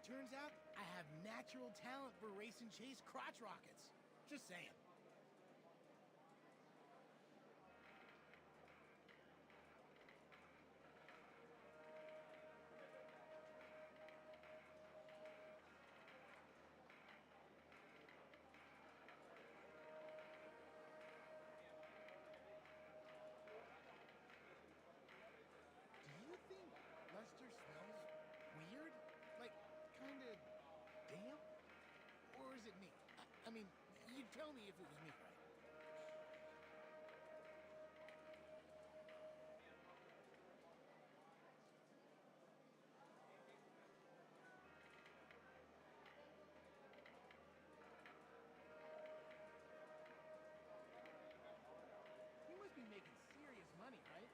Turns out I have natural talent for race and chase crotch rockets. Just saying. Do you think Lester smells weird? Like, kinda damp? Or is it me? I mean, you'd tell me if it was me, right? You must be making serious money, right?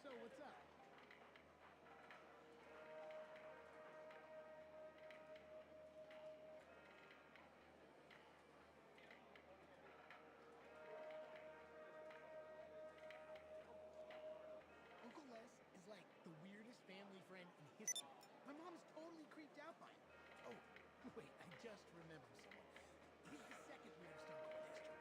So what's up? Uncle Les is like the weirdest family friend in history. My mom's totally creeped out by him. Oh, wait, I just remembered someone. He's the second weirdest uncle in history.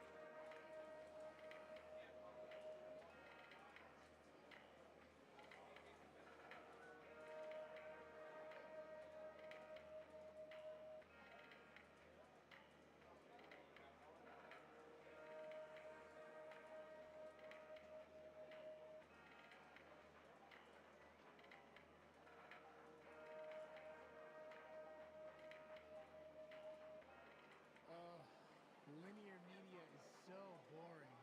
Oh, linear media is so boring.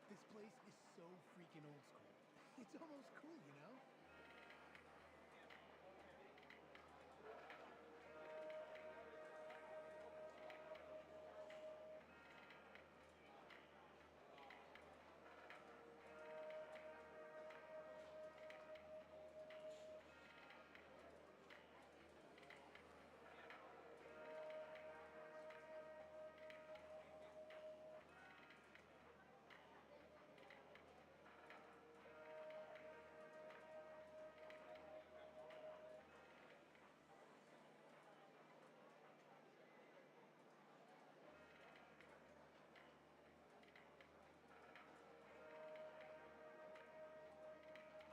This place is so freaking old school. It's almost cool, you know?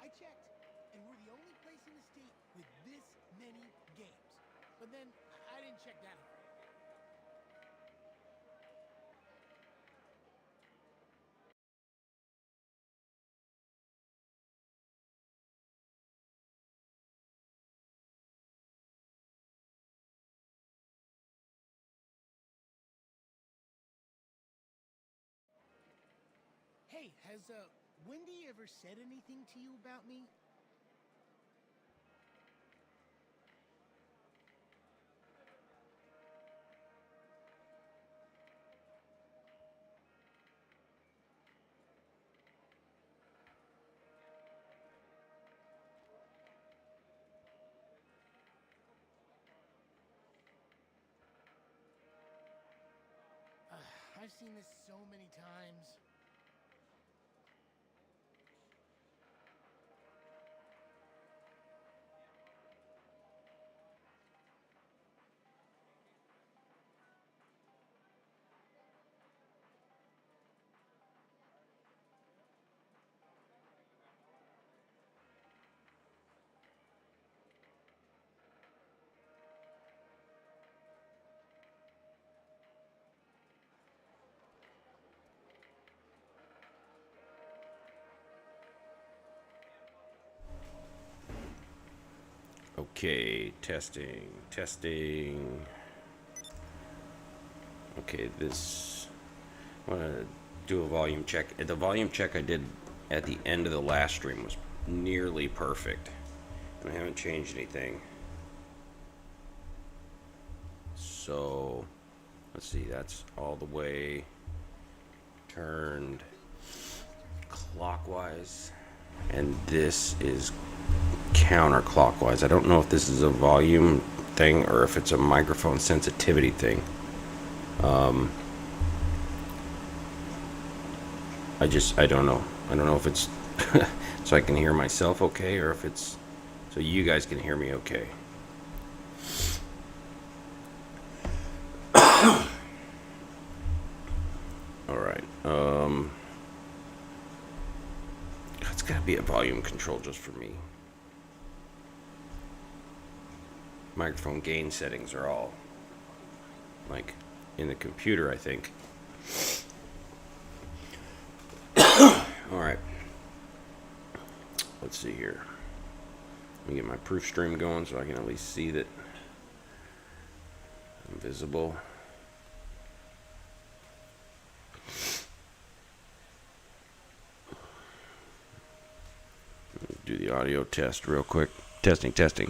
I checked, and we're the only place in the state with this many games. But then, I didn't check that hard. Hey, has, Wendy ever said anything to you about me? I've seen this so many times. Okay, testing. Okay, this, I want to do a volume check. The volume check I did at the end of the last stream was nearly perfect. And I haven't changed anything. So, let's see, that's all the way turned clockwise. And this is counterclockwise. I don't know if this is a volume thing or if it's a microphone sensitivity thing. I don't know. I don't know if it's so I can hear myself okay or if it's so you guys can hear me okay. All right. It's gotta be a volume control just for me. Microphone gain settings are all like in the computer, I think. All right. Let's see here. Let me get my proof stream going so I can at least see that I'm visible. Do the audio test real quick. Testing. Do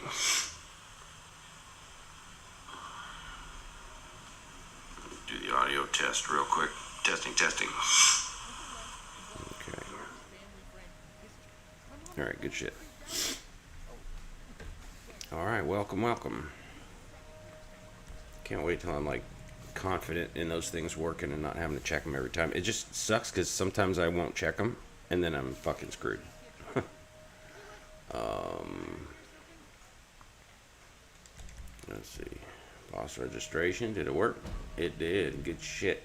the audio test real quick. Testing. Okay. All right, good shit. All right, welcome. Can't wait till I'm like confident in those things working and not having to check them every time. It just sucks because sometimes I won't check them and then I'm fucking screwed. Let's see. Boss registration. Did it work? It did. Good shit.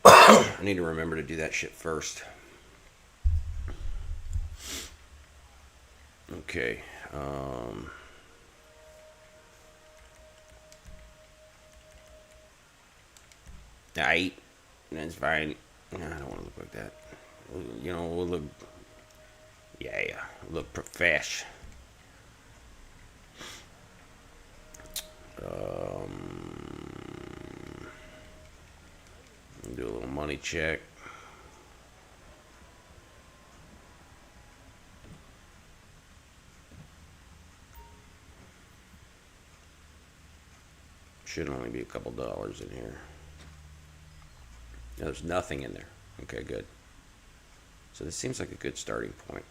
I need to remember to do that shit first. Okay. Aight. That's fine. I don't want to look like that. You know, we'll look. Yeah. Look profesh. Do a little money check. Should only be a couple dollars in here. There's nothing in there. Okay, good. So this seems like a good starting point.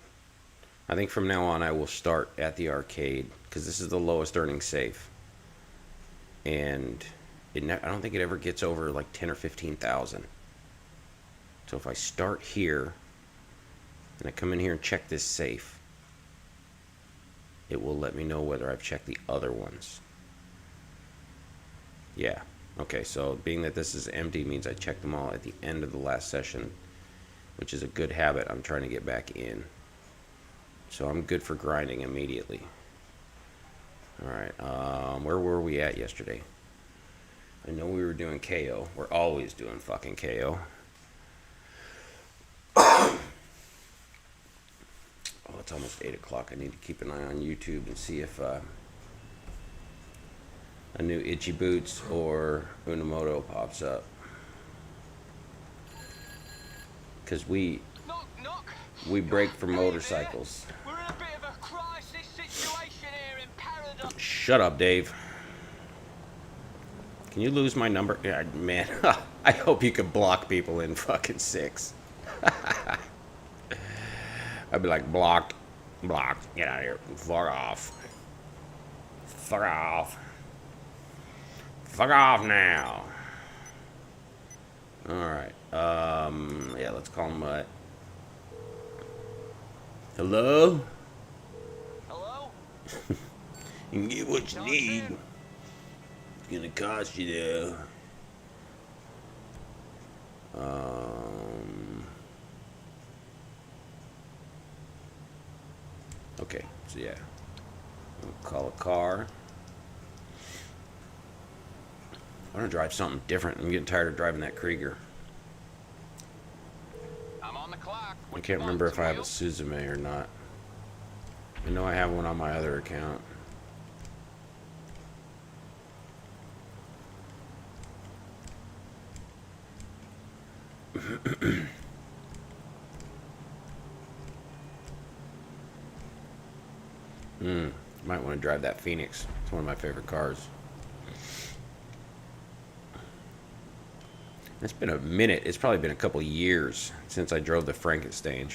I think from now on I will start at the arcade because this is the lowest earning safe. And I don't think it ever gets over like 10 or 15,000. So if I start here and I come in here and check this safe, it will let me know whether I've checked the other ones. Yeah. Okay, so being that this is empty means I checked them all at the end of the last session, which is a good habit I'm trying to get back in. So I'm good for grinding immediately. Alright, where were we at yesterday? I know we were doing KO. We're always doing fucking KO. Oh, it's almost 8 o'clock. I need to keep an eye on YouTube and see if a new Itchy Boots or Unamoto pops up. Because we break for motorcycles. We're in a bit of a crisis situation here in Paradise. Shut up, Dave. Can you lose my number? Yeah, man, I hope you could block people in fucking 6. I'd be like, blocked, get out of here, fuck off now. Alright, yeah, let's call him what? Hello? You can get what you need. It's gonna cost you though. Okay, so yeah. We'll call a car. I want to drive something different. I'm getting tired of driving that Krieger. I'm on the clock. I can't remember if I have a Suzume or not. I know I have one on my other account. Might want to drive that Phoenix. It's one of my favorite cars. It's been a minute. It's probably been a couple years since I drove the Frankenstein.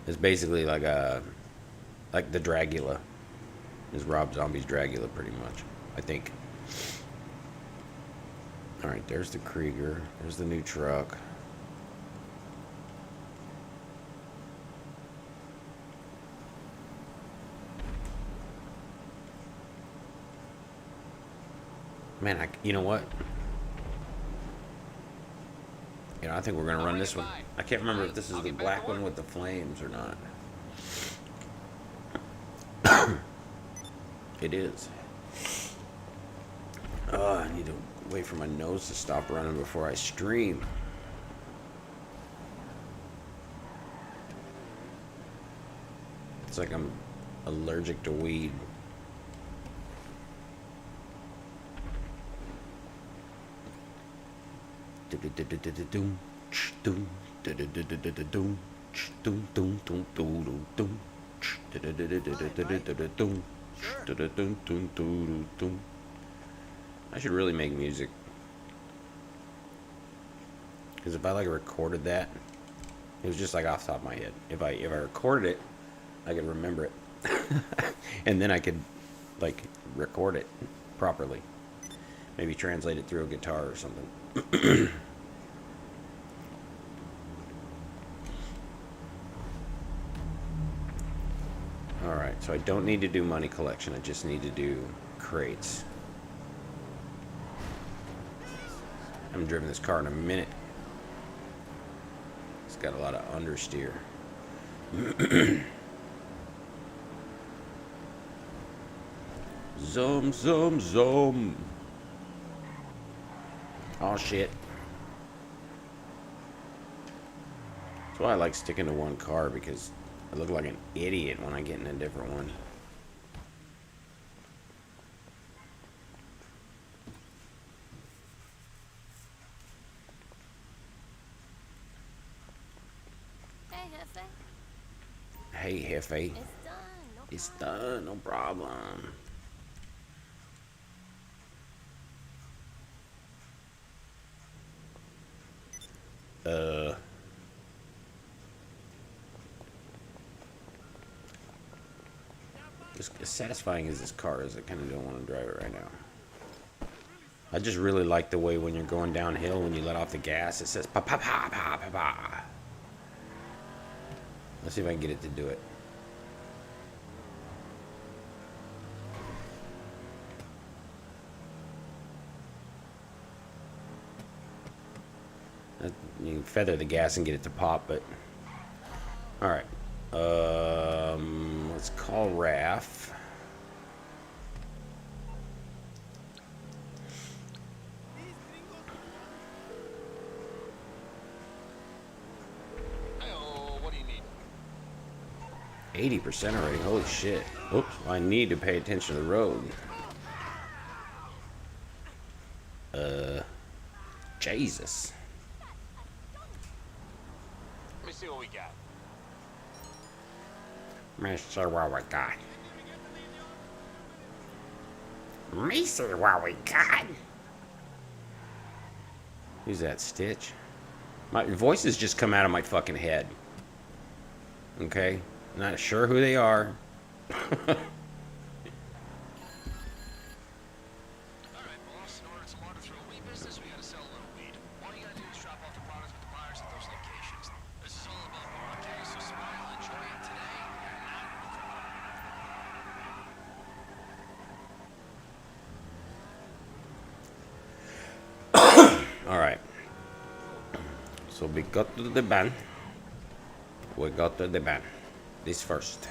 It's basically like the Dragula. It's Rob Zombie's Dragula, pretty much, I think. All right, there's the Krieger. There's the new truck. Man, you know what? You know, I think we're gonna run this one. I can't remember if this is the black one with the flames or not. It is. Oh, I need to wait for my nose to stop running before I stream. It's like I'm allergic to weed. I should really make music, because if I like recorded that, it was just like off the top of my head. If I recorded it, I could remember it, and then I could like record it properly. Maybe translate it through a guitar or something. Alright, so I don't need to do money collection. I just need to do crates. I haven't driven this car in a minute. It's got a lot of understeer. Zoom, zoom, zoom. Oh shit. That's why I like sticking to one car, because I look like an idiot when I get in a different one. Hey, Jefe. It's done, no problem. 'As satisfying as this car is, I kind of don't want to drive it right now. I just really like the way when you're going downhill, when you let off the gas, it says pa pa pa pa pa pa. Let's see if I can get it to do it. You can feather the gas and get it to pop, but all right. Let's call Raph. What do you need? 80% already. Holy shit. Oops. I need to pay attention to the road. Jesus. Let me see what we got. Let me see what we got. Let me see what we got. Who's that, Stitch? My voices just come out of my fucking head. Okay? Not sure who they are. Alright. So we got to the band. We got to the band. This first.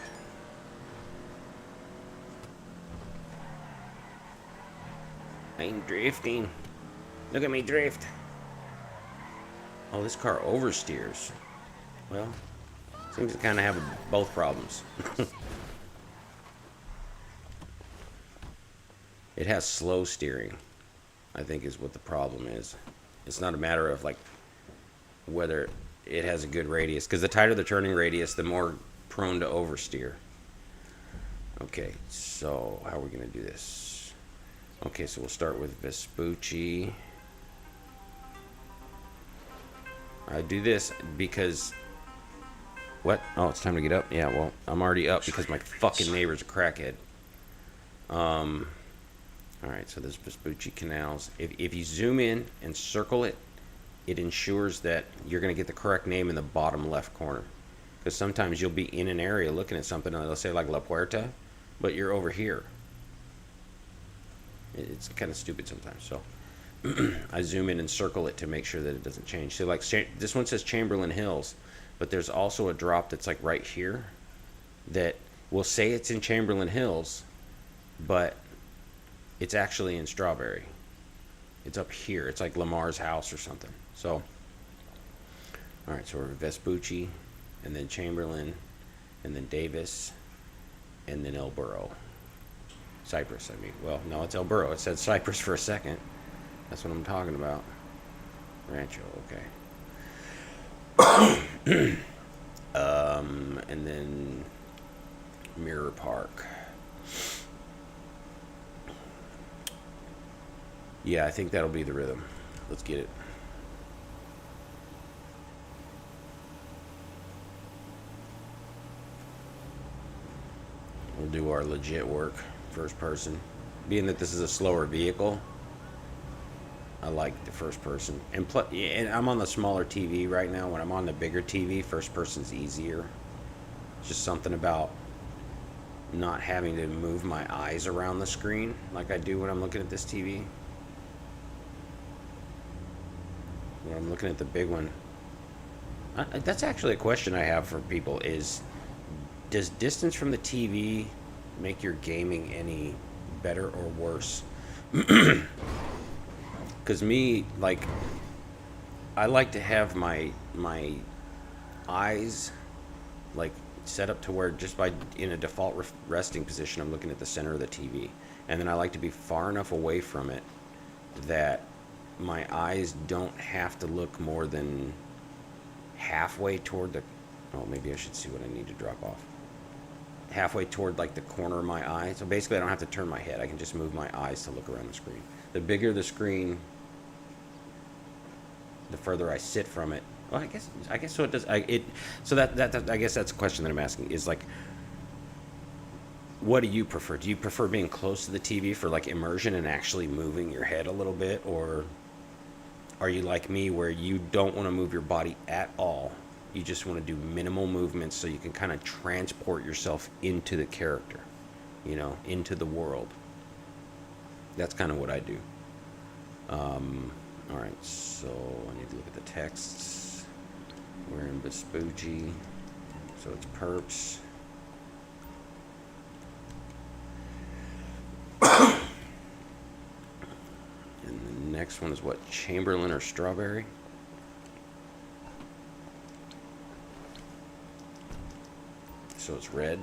I'm drifting. Look at me drift. Oh, this car oversteers. Well, Seems to kind of have both problems. It has slow steering, I think is what the problem is. It's not a matter of like whether it has a good radius, because the tighter the turning radius, the more prone to oversteer. Okay, so how are we going to do this? Okay, so we'll start with Vespucci. I do this because... What? Oh, it's time to get up? Yeah, well, I'm already up because my fucking neighbor's a crackhead. Alright, so there's Vespucci canals. If you zoom in and circle it, it ensures that you're going to get the correct name in the bottom left corner. Because sometimes you'll be in an area looking at something, and they'll say like La Puerta, but you're over here. It's kind of stupid sometimes, so I zoom in and circle it to make sure that it doesn't change. So like this one says Chamberlain Hills, but there's also a drop that's like right here that will say it's in Chamberlain Hills, but it's actually in Strawberry. It's up here. It's like Lamar's house or something. So, all right, so we're Vespucci, and then Chamberlain, and then Davis, and then El Burro. Cypress, I mean. Well, no, it's El Burro. It said Cypress for a second. That's what I'm talking about. Rancho, okay. And then Mirror Park. Yeah, I think that'll be the rhythm. Let's get it. We'll do our legit work, first person. Being that this is a slower vehicle, I like the first person. And I'm on the smaller TV right now. When I'm on the bigger TV, first person's easier. It's just something about not having to move my eyes around the screen like I do when I'm looking at this TV. When I'm looking at the big one. That's actually a question I have for people is, does distance from the TV make your gaming any better or worse? Because me, like, I like to have my eyes, like, set up to where just by in a default resting position, I'm looking at the center of the TV. And then I like to be far enough away from it that my eyes don't have to look more than halfway toward the... Oh, maybe I should see what I need to drop off. Halfway toward, like, the corner of my eye. So basically, I don't have to turn my head. I can just move my eyes to look around the screen. The bigger the screen, the further I sit from it. Well, I guess so. It does. So that I guess that's a question that I'm asking is like, what do you prefer? Do you prefer being close to the TV for like immersion and actually moving your head a little bit, or are you like me where you don't want to move your body at all? You just want to do minimal movements so you can kind of transport yourself into the character, you know, into the world. That's kind of what I do. All right, so I need to look at the texts. We're in Vespucci, so it's perps. And the next one is what, Chamberlain or Strawberry? So it's red.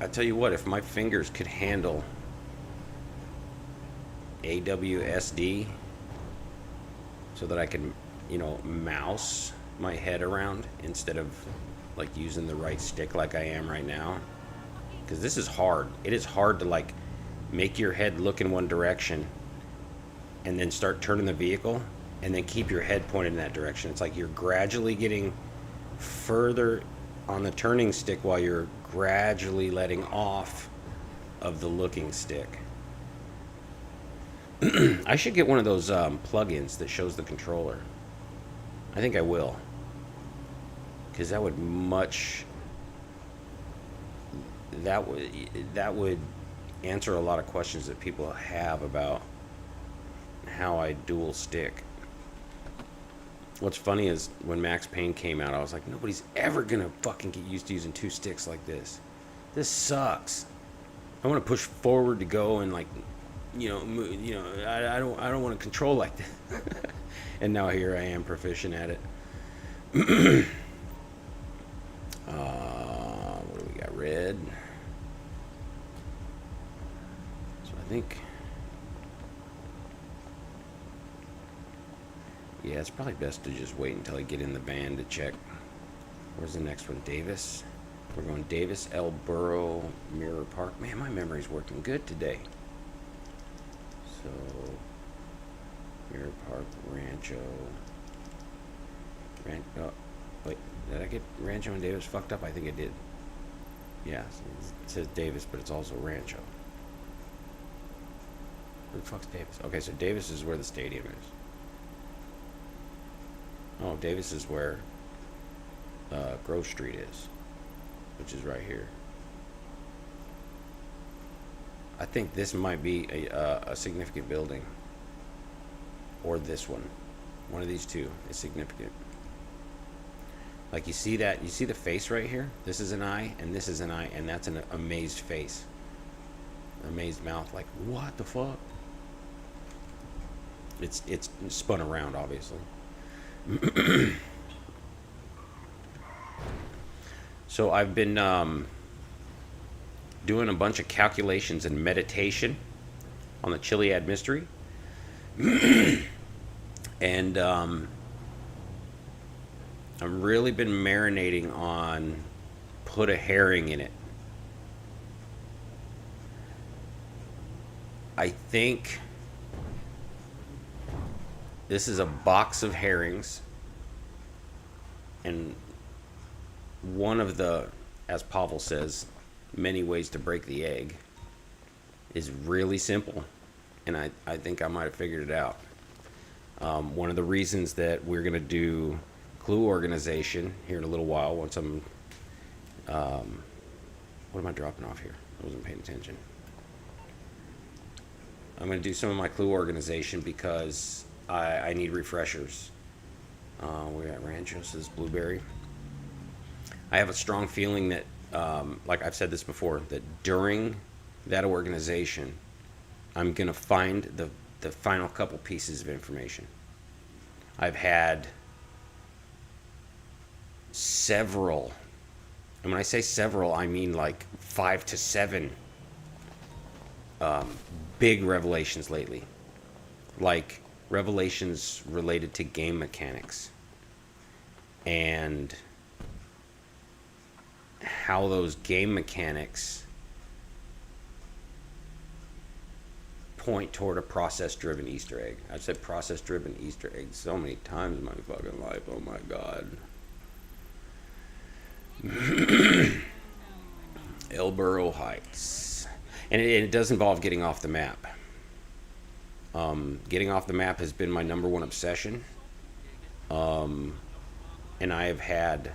I tell you what, if my fingers could handle AWSD so that I can, you know, mouse my head around instead of like using the right stick like I am right now, because this is hard. It is hard to like make your head look in one direction and then start turning the vehicle and then keep your head pointed in that direction. It's like you're gradually getting further on the turning stick while you're gradually letting off of the looking stick. I should get one of those plugins that shows the controller. I think I will, because that would answer a lot of questions that people have about how I dual stick. What's funny is when Max Payne came out, I was like, nobody's ever gonna fucking get used to using two sticks like this. This sucks. I want to push forward to go and like, I don't want to control like that. And now here I am, proficient at it. What do we got? Red. So I think. Yeah, it's probably best to just wait until I get in the van to check. Where's the next one? Davis. We're going Davis, El Burro, Mirror Park. Man, my memory's working good today. So, Mirror Park, Rancho. Wait, did I get Rancho and Davis fucked up? I think I did. Yeah, it says Davis, but it's also Rancho. Who the fuck's Davis? Okay, so Davis is where the stadium is. Oh, Davis is where Grove Street is, which is right here. I think this might be a significant building. Or this one. One of these two is significant. Like you see the face right here? This is an eye, and this is an eye, and that's an amazed face. Amazed mouth, like, what the fuck? It's spun around, obviously. So I've been doing a bunch of calculations and meditation on the Chiliad mystery. And I've really been marinating on put a herring in it. I think this is a box of herrings, and one of the, as Pavel says, many ways to break the egg is really simple, and I think I might have figured it out. One of the reasons that we're going to do clue organization here in a little while, once I'm, what am I dropping off here? I wasn't paying attention. I'm going to do some of my clue organization because I need refreshers. We're at Rancho, says Blueberry. I have a strong feeling that, like I've said this before, that during that organization, I'm going to find the final couple pieces of information. I've had several, and when I say several, I mean like 5 to 7 big revelations lately. Like revelations related to game mechanics and how those game mechanics point toward a process-driven Easter egg. I've said process-driven Easter egg so many times in my fucking life. Oh my god. El Burro Heights. And it does involve getting off the map. Getting off the map has been my number one obsession. And I have had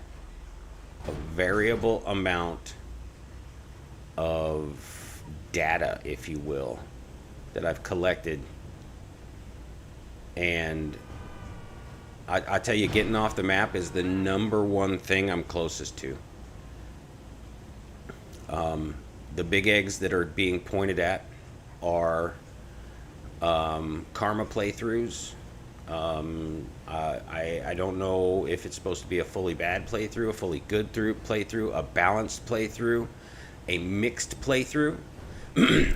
a variable amount of data, if you will, that I've collected. And I tell you, getting off the map is the number one thing I'm closest to. The big eggs that are being pointed at are karma playthroughs. I don't know if it's supposed to be a fully bad playthrough, a fully good playthrough, a balanced playthrough, a mixed playthrough,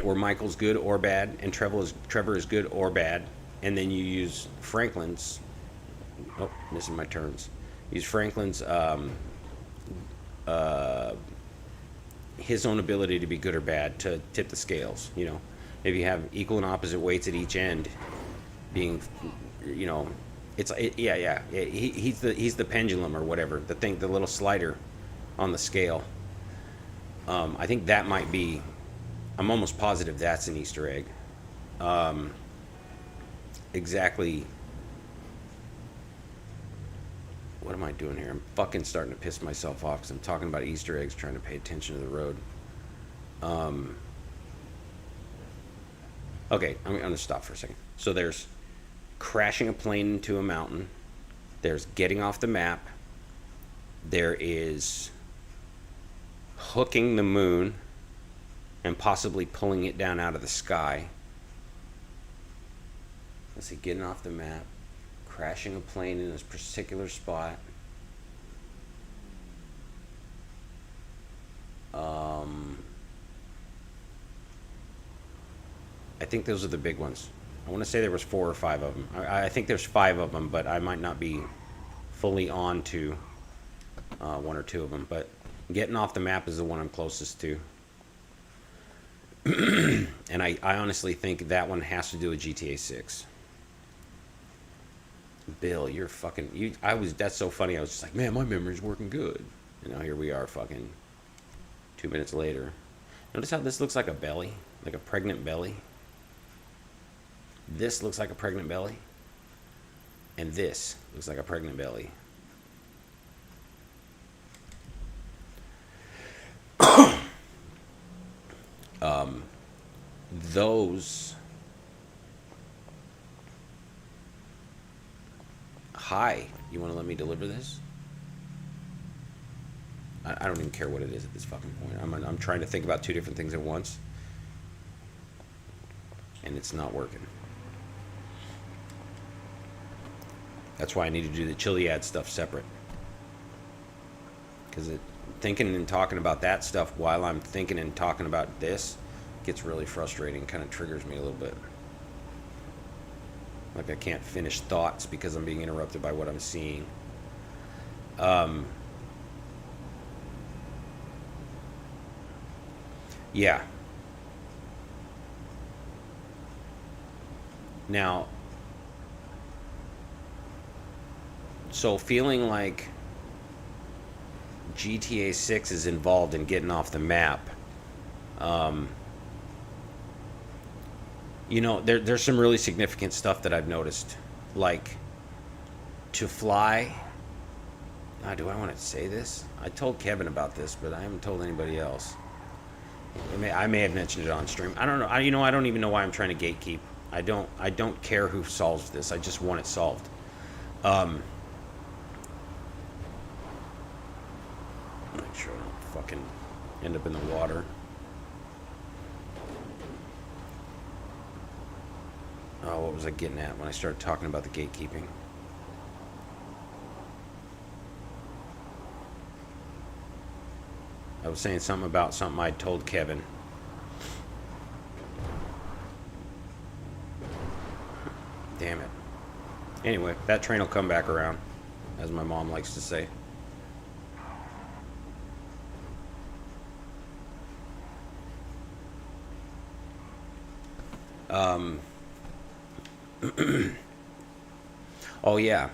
where Michael's good or bad and Trevor is good or bad, and then you use Franklin's. Oh, missing my turns. Use Franklin's his own ability to be good or bad to tip the scales. You know, if you have equal and opposite weights at each end, being, you know, he's the pendulum or whatever, the little slider on the scale. I think that might be. I'm almost positive that's an Easter egg. Exactly. What am I doing here? I'm fucking starting to piss myself off because I'm talking about Easter eggs, trying to pay attention to the road. Okay, I'm going to stop for a second. So there's crashing a plane into a mountain, There's getting off the map. There is hooking the moon and possibly pulling it down out of the sky. Let's see, getting off the map, crashing a plane in this particular spot. I think those are the big ones. I want to say there was 4 or 5 of them. I think there's 5 of them, but I might not be fully on to 1 or 2 of them. But getting off the map is the one I'm closest to. And I honestly think that one has to do with GTA 6. Bill, you're fucking... That's so funny. I was just like, man, my memory's working good. You know, here we are fucking 2 minutes later. Notice how this looks like a belly? Like a pregnant belly? This looks like a pregnant belly. And this looks like a pregnant belly. Those... Hi, you want to let me deliver this? I don't even care what it is at this fucking point. I'm trying to think about 2 different things at once. And it's not working. That's why I need to do the Chiliad stuff separate. Because thinking and talking about that stuff while I'm thinking and talking about this gets really frustrating. Kind of triggers me a little bit. Like I can't finish thoughts because I'm being interrupted by what I'm seeing. Yeah. Now, so feeling like GTA 6 is involved in getting off the map. You know, there's some really significant stuff that I've noticed. Like, to fly... do I want to say this? I told Kevin about this, but I haven't told anybody else. I may have mentioned it on stream. I don't know. I don't even know why I'm trying to gatekeep. I don't care who solves this. I just want it solved. Make sure I don't fucking end up in the water. Oh, what was I getting at when I started talking about the gatekeeping? I was saying something about something I told Kevin. Damn it. Anyway, that train will come back around, as my mom likes to say. Oh yeah.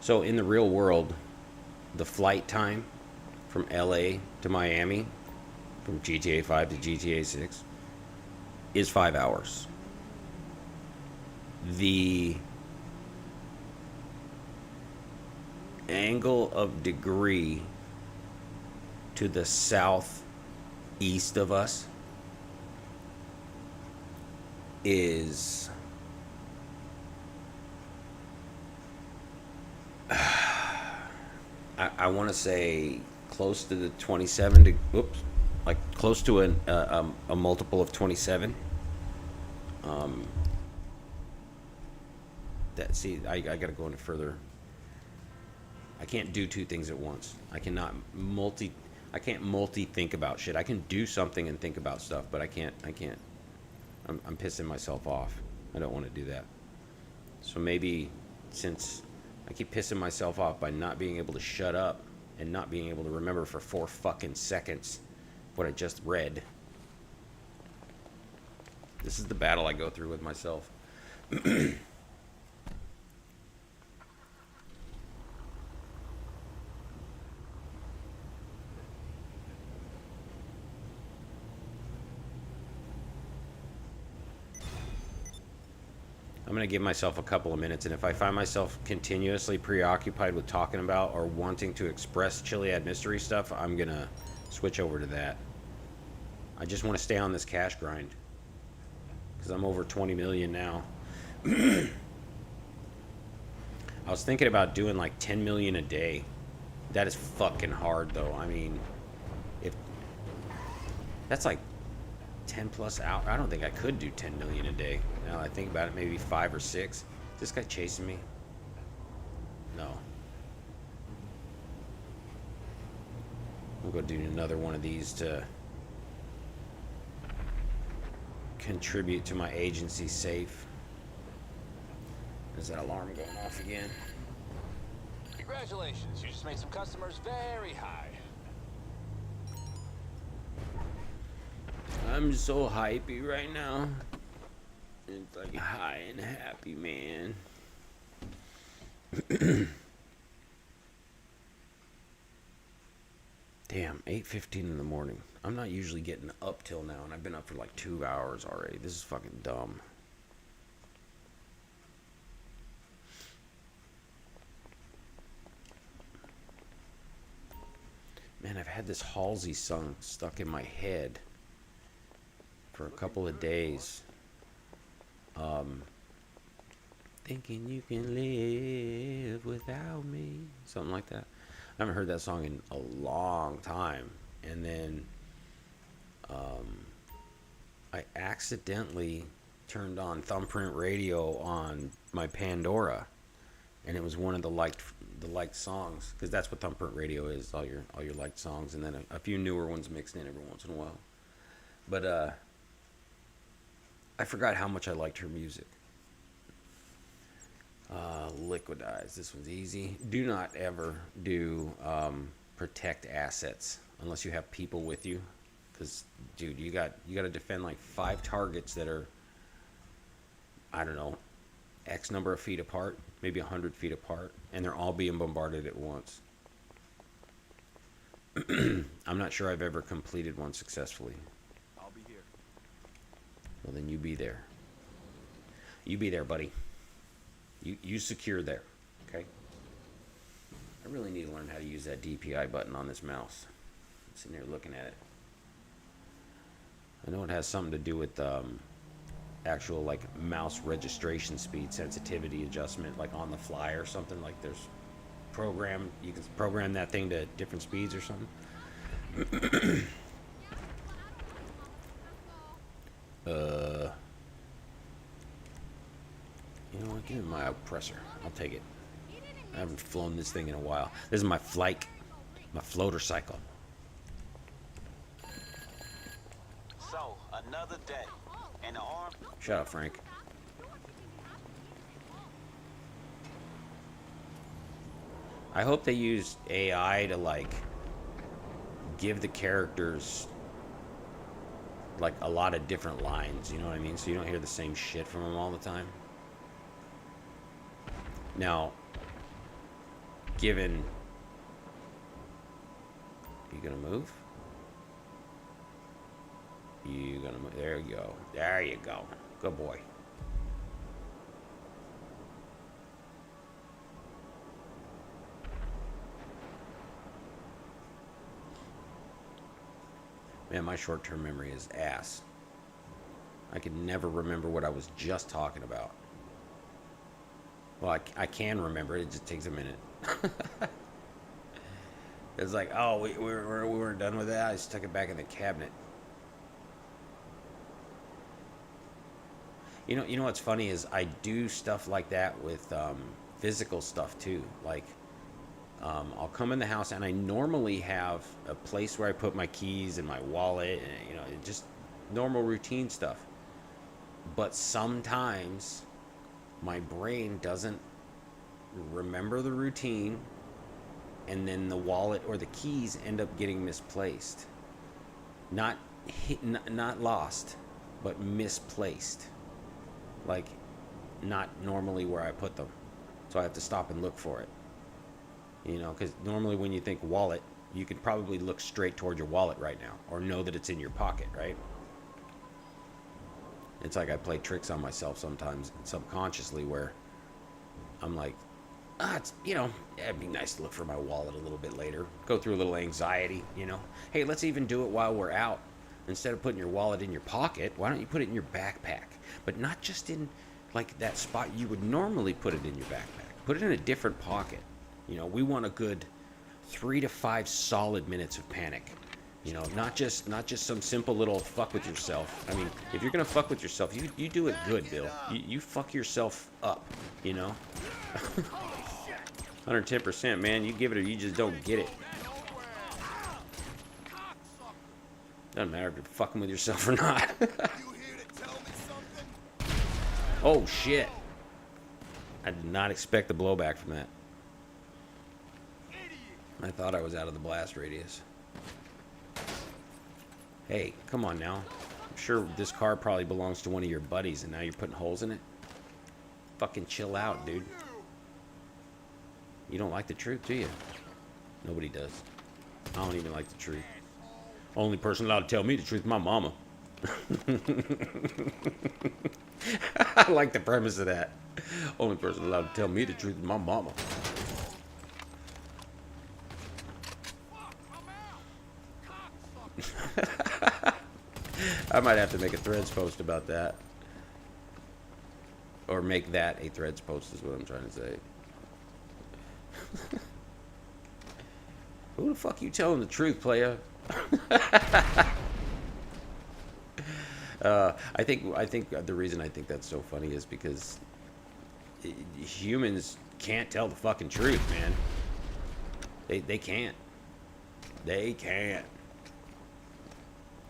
So in the real world, the flight time from LA to Miami, from GTA 5 to GTA 6, is 5 hours. The angle of degree to the southeast of us is I want to say close to the 27 to like close to a multiple of 27. I got to go into further. I can't do 2 things at once. I can't multi think about shit. I can do something and think about stuff, but I can't. I'm pissing myself off. I don't want to do that. So maybe since I keep pissing myself off by not being able to shut up and not being able to remember for 4 fucking seconds what I just read. This is the battle I go through with myself. I'm going to give myself a couple of minutes, and if I find myself continuously preoccupied with talking about or wanting to express Chiliad mystery stuff, I'm going to switch over to that. I just want to stay on this cash grind, because I'm over 20 million now. I was thinking about doing like 10 million a day. That is fucking hard though. I mean, if that's like 10 plus hours, I don't think I could do 10 million a day. Now that I think about it, maybe 5 or 6. Is this guy chasing me? No. We'll go do another one of these to contribute to my agency safe. Is that alarm going off again? Congratulations, you just made some customers very high. I'm so hypey right now. It's like high and happy, man. Damn, 8:15 in the morning. I'm not usually getting up till now, and I've been up for like 2 hours already. This is fucking dumb. Man, I've had this Halsey song stuck in my head for a couple of days. Thinking you can live without me. Something like that. I haven't heard that song in a long time. And then I accidentally turned on Thumbprint Radio on my Pandora, and it was one of the liked songs, because that's what Thumbprint Radio is, all your liked songs, and then a few newer ones mixed in every once in a while. But I forgot how much I liked her music. Liquidize. This one's easy. Do not ever do protect assets unless you have people with you, because dude, you got to defend like 5 targets that are, I don't know, X number of feet apart, maybe 100 feet apart, and they're all being bombarded at once. I'm not sure I've ever completed one successfully. I'll be here. Well, then you be there. You be there, buddy. You secure there, okay? I really need to learn how to use that DPI button on this mouse. I'm sitting here looking at it. I know it has something to do with actual like mouse registration speed sensitivity adjustment, like on the fly or something. Like there's you can program that thing to different speeds or something. You know what? Give me my oppressor. I'll take it. I haven't flown this thing in a while. This is my floater cycle. So, another day. And the arm. Shut up, Frank. I hope they use AI to like give the characters like a lot of different lines, you know what I mean? So you don't hear the same shit from them all the time. Now, given... You gonna move? You gonna move? There you go. There you go. Good boy. Man, my short-term memory is ass. I can never remember what I was just talking about. Well, I can remember it. It just takes a minute. It's like, oh, we weren't done with that. I stuck it back in the cabinet. You know what's funny is I do stuff like that with physical stuff too. Like, I'll come in the house and I normally have a place where I put my keys and my wallet and just normal routine stuff. But sometimes my brain doesn't remember the routine, and then the wallet or the keys end up getting misplaced. Not lost, but misplaced. Like, not normally where I put them. So I have to stop and look for it. Because normally when you think wallet, you could probably look straight toward your wallet right now, or know that it's in your pocket, right? It's like I play tricks on myself sometimes subconsciously where I'm like, it'd be nice to look for my wallet a little bit later. Go through a little anxiety, Hey, let's even do it while we're out. Instead of putting your wallet in your pocket, why don't you put it in your backpack? But not just in like that spot you would normally put it in your backpack. Put it in a different pocket. You know, we want a good 3 to 5 solid minutes of panic. You know, not just some simple little fuck with yourself. I mean, if you're gonna fuck with yourself, you do it good, Bill. You fuck yourself up, you know? 110%, man. You give it or you just don't get it. Doesn't matter if you're fucking with yourself or not. Oh, shit. I did not expect the blowback from that. I thought I was out of the blast radius. Hey, come on now. I'm sure this car probably belongs to one of your buddies and now you're putting holes in it. Fucking chill out, dude. You don't like the truth, do you? Nobody does. I don't even like the truth. Only person allowed to tell me the truth is my mama. I like the premise of that. Only person allowed to tell me the truth is my mama. I might have to make a Threads post about that. Or make that a Threads post is what I'm trying to say. Who the fuck you telling the truth, playa? I think the reason I think that's so funny is because humans can't tell the fucking truth, man. They can't. They can't.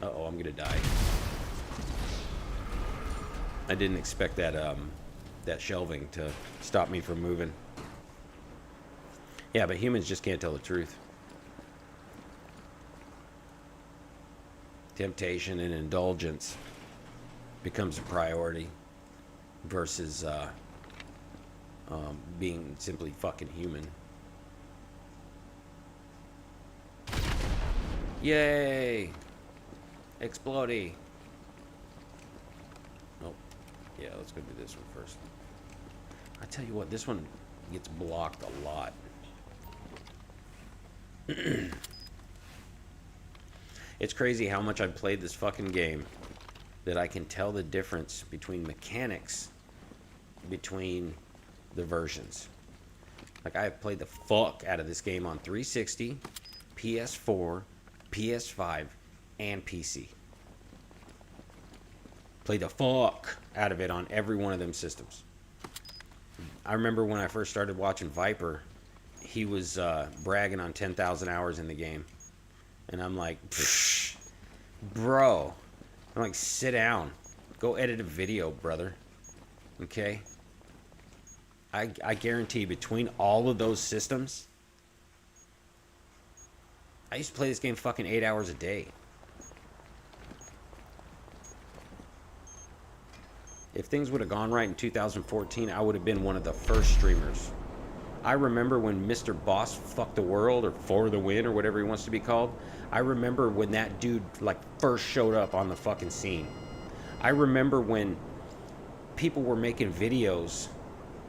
Uh-oh, I'm gonna die. I didn't expect that that shelving to stop me from moving. Yeah, but humans just can't tell the truth. Temptation and indulgence becomes a priority versus being simply fucking human. Yay! Explodey. Nope. Yeah, let's go do this one first. I tell you what, this one gets blocked a lot. It's crazy how much I've played this fucking game that I can tell the difference between mechanics between the versions. Like, I have played the fuck out of this game on 360, PS4, PS5, and PC. Played the fuck out of it on every one of them systems. I remember when I first started watching Viper, he was bragging on 10,000 hours in the game. And I'm like, bro. I'm like, sit down. Go edit a video, brother. Okay? I guarantee between all of those systems, I used to play this game fucking 8 hours a day. If things would have gone right in 2014, I would have been one of the first streamers. I remember when Mr. Boss fucked the world, or For the Win, or whatever he wants to be called. I remember when that dude like first showed up on the fucking scene. I remember when people were making videos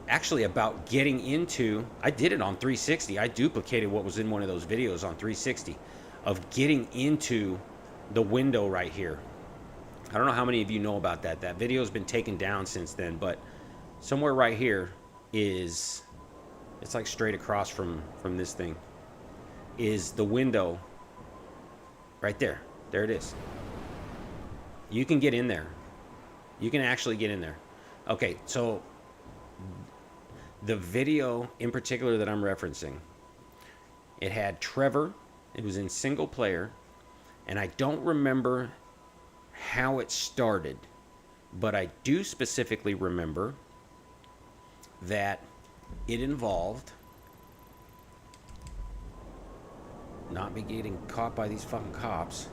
actually about getting into, I did it on 360. I duplicated what was in one of those videos on 360 of getting into the window right here. I don't know how many of you know about that. That video's been taken down since then, but somewhere right here is, it's like straight across from this thing, is the window right there. There it is. You can get in there. You can actually get in there. Okay, so the video in particular that I'm referencing, it had Trevor. It was in single player, and I don't remember how it started, but I do specifically remember that it involved not be getting caught by these fucking cops.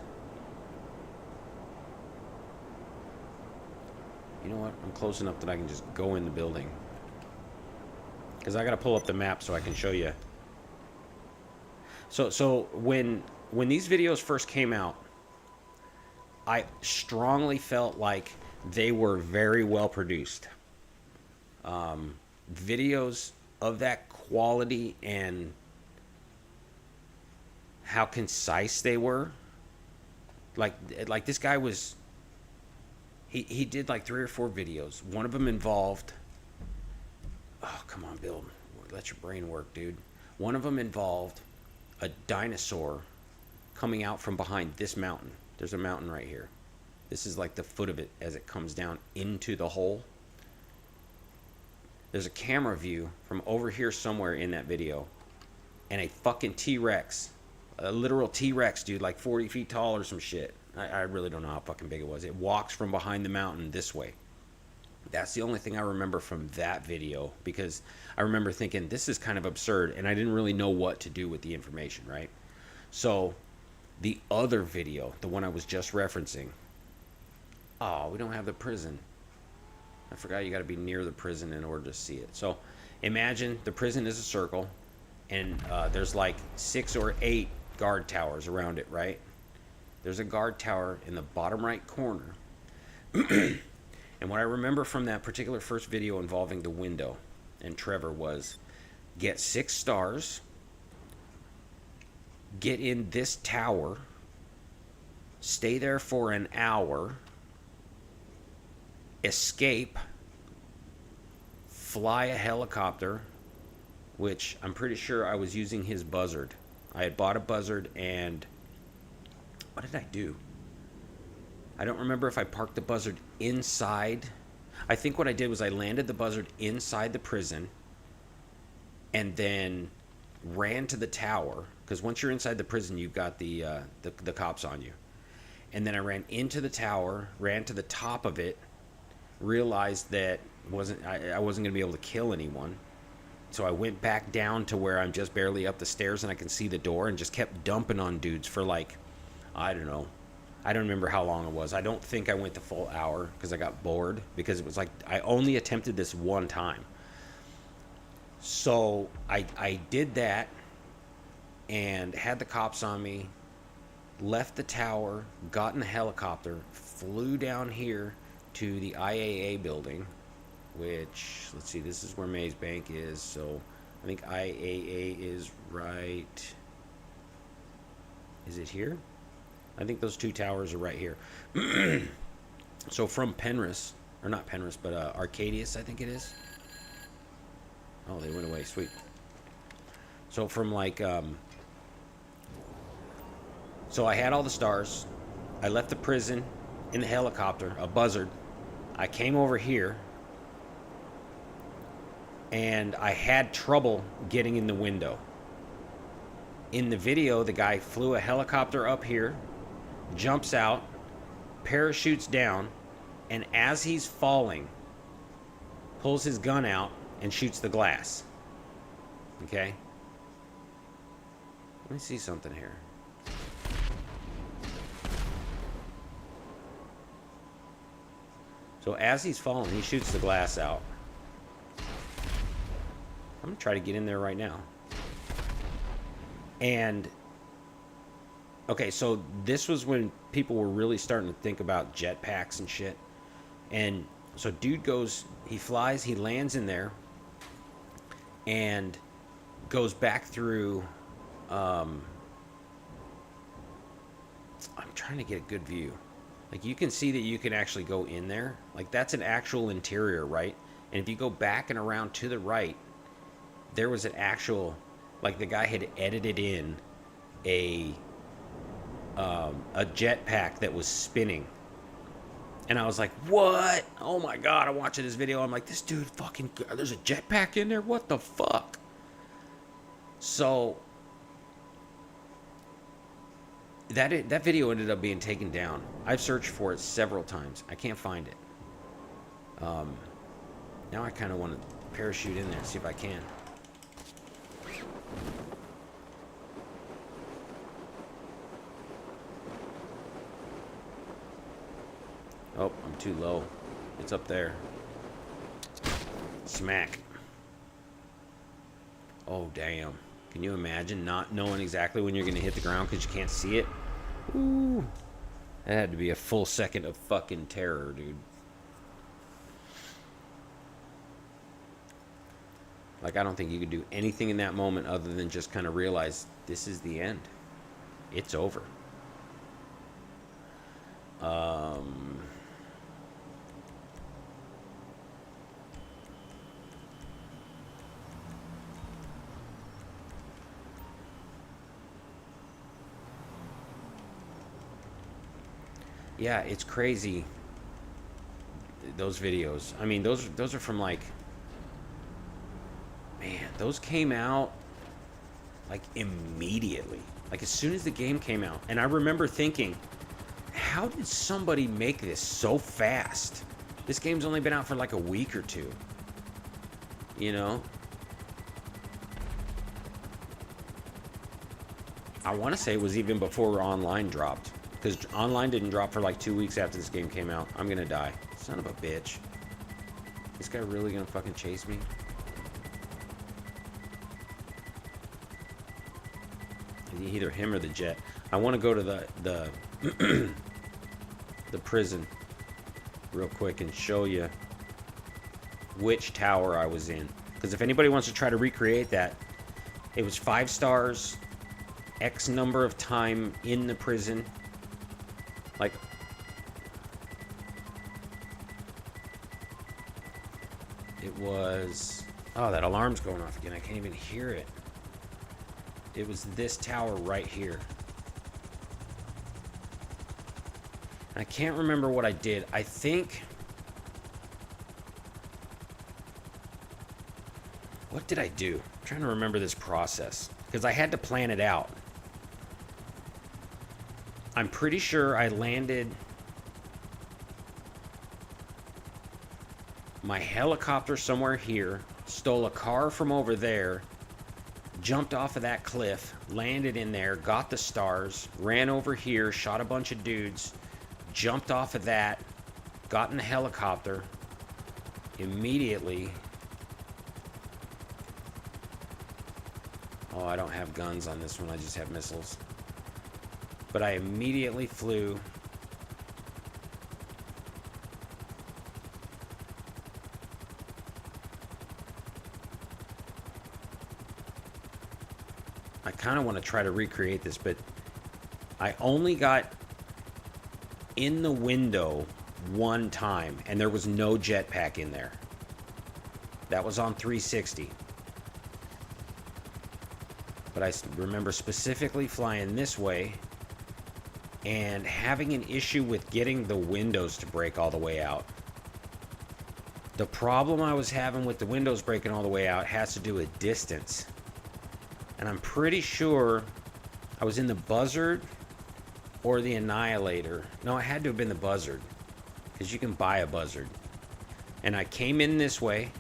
You know what? I'm close enough that I can just go in the building. Because I got to pull up the map so I can show you. So when these videos first came out, I strongly felt like they were very well produced. Videos of that quality and how concise they were. Like this guy was, he did like 3 or 4 videos. One of them involved, oh come on Bill, let your brain work, dude. One of them involved a dinosaur coming out from behind this mountain. There's a mountain right here. This is like the foot of it as it comes down into the hole. There's a camera view from over here somewhere in that video. And a fucking T-Rex. A literal T-Rex, dude, like 40 feet tall or some shit. I really don't know how fucking big it was. It walks from behind the mountain this way. That's the only thing I remember from that video, because I remember thinking, this is kind of absurd, and I didn't really know what to do with the information, right? So, the other video, the one I was just referencing, oh, we don't have the prison. I forgot you got to be near the prison in order to see it. So, imagine the prison is a circle, and there's like 6 or 8 guard towers around it, right? There's a guard tower in the bottom right corner. And what I remember from that particular first video involving the window and Trevor was, get 6 stars, get in this tower, stay there for an hour, escape, fly a helicopter, which I'm pretty sure I was using his buzzard. I had bought a buzzard, and what did I do? I don't remember if I parked the buzzard inside. I think what I did was I landed the buzzard inside the prison and then ran to the tower, because once you're inside the prison, you've got the cops on you. And then I ran into the tower, ran to the top of it, realized that I wasn't going to be able to kill anyone. So I went back down to where I'm just barely up the stairs and I can see the door, and just kept dumping on dudes for like, I don't know. I don't remember how long it was. I don't think I went the full hour because I got bored, because it was like I only attempted this one time. So I did that and had the cops on me, left the tower, got in the helicopter, flew down here to the IAA building, which, let's see, this is where Maze Bank is. So I think IAA is right. Is it here? I think those 2 towers are right here. So from Penrith, or not Penrith, but Arcadius, I think it is. Oh, they went away. Sweet. So from like, so I had all the stars. I left the prison in the helicopter, a buzzard. I came over here, and I had trouble getting in the window. In the video, the guy flew a helicopter up here, jumps out, parachutes down, and as he's falling, pulls his gun out and shoots the glass. Okay? Let me see something here. So as he's falling, he shoots the glass out. I'm going to try to get in there right now. And okay, so this was when people were really starting to think about jetpacks and shit. And so dude goes, he flies, he lands in there, and goes back through, I'm trying to get a good view. Like, you can see that you can actually go in there. Like, that's an actual interior, right? And if you go back and around to the right, there was an actual, like, the guy had edited in a jetpack that was spinning. And I was like, what? Oh my god, I'm watching this video. I'm like, this dude fucking, there's a jetpack in there? What the fuck? So that video ended up being taken down. I've searched for it several times. I can't find it. Now I kind of want to parachute in there, see if I can. Oh, I'm too low. It's up there. Smack. Oh, damn. Can you imagine not knowing exactly when you're going to hit the ground because you can't see it? Ooh. That had to be a full second of fucking terror, dude. Like, I don't think you could do anything in that moment other than just kind of realize this is the end. It's over. Yeah, it's crazy. Those videos. I mean, those are from like, man, those came out like immediately. Like as soon as the game came out. And I remember thinking, how did somebody make this so fast? This game's only been out for like a week or two. You know? I want to say it was even before online dropped. Because online didn't drop for like 2 weeks after this game came out. I'm going to die. Son of a bitch. This guy really going to fucking chase me? Either him or the jet. I want to go to the the prison real quick and show you which tower I was in. Because if anybody wants to try to recreate that, it was 5 stars, X number of time in the prison. Like, it was... Oh, that alarm's going off again. I can't even hear it. It was this tower right here. I can't remember what I did. I think... What did I do? I'm trying to remember this process. Because I had to plan it out. I'm pretty sure I landed my helicopter somewhere here, stole a car from over there, jumped off of that cliff, landed in there, got the stars, ran over here, shot a bunch of dudes, jumped off of that, got in the helicopter, immediately... Oh, I don't have guns on this one, I just have missiles. But I immediately flew. I kind of want to try to recreate this, but I only got in the window one time, and there was no jetpack in there. That was on 360. But I remember specifically flying this way and having an issue with getting the windows to break all the way out. The problem I was having with the windows breaking all the way out has to do with distance. And I'm pretty sure I was in the Buzzard or the Annihilator. No, it had to have been the Buzzard, because you can buy a Buzzard. And I came in this way.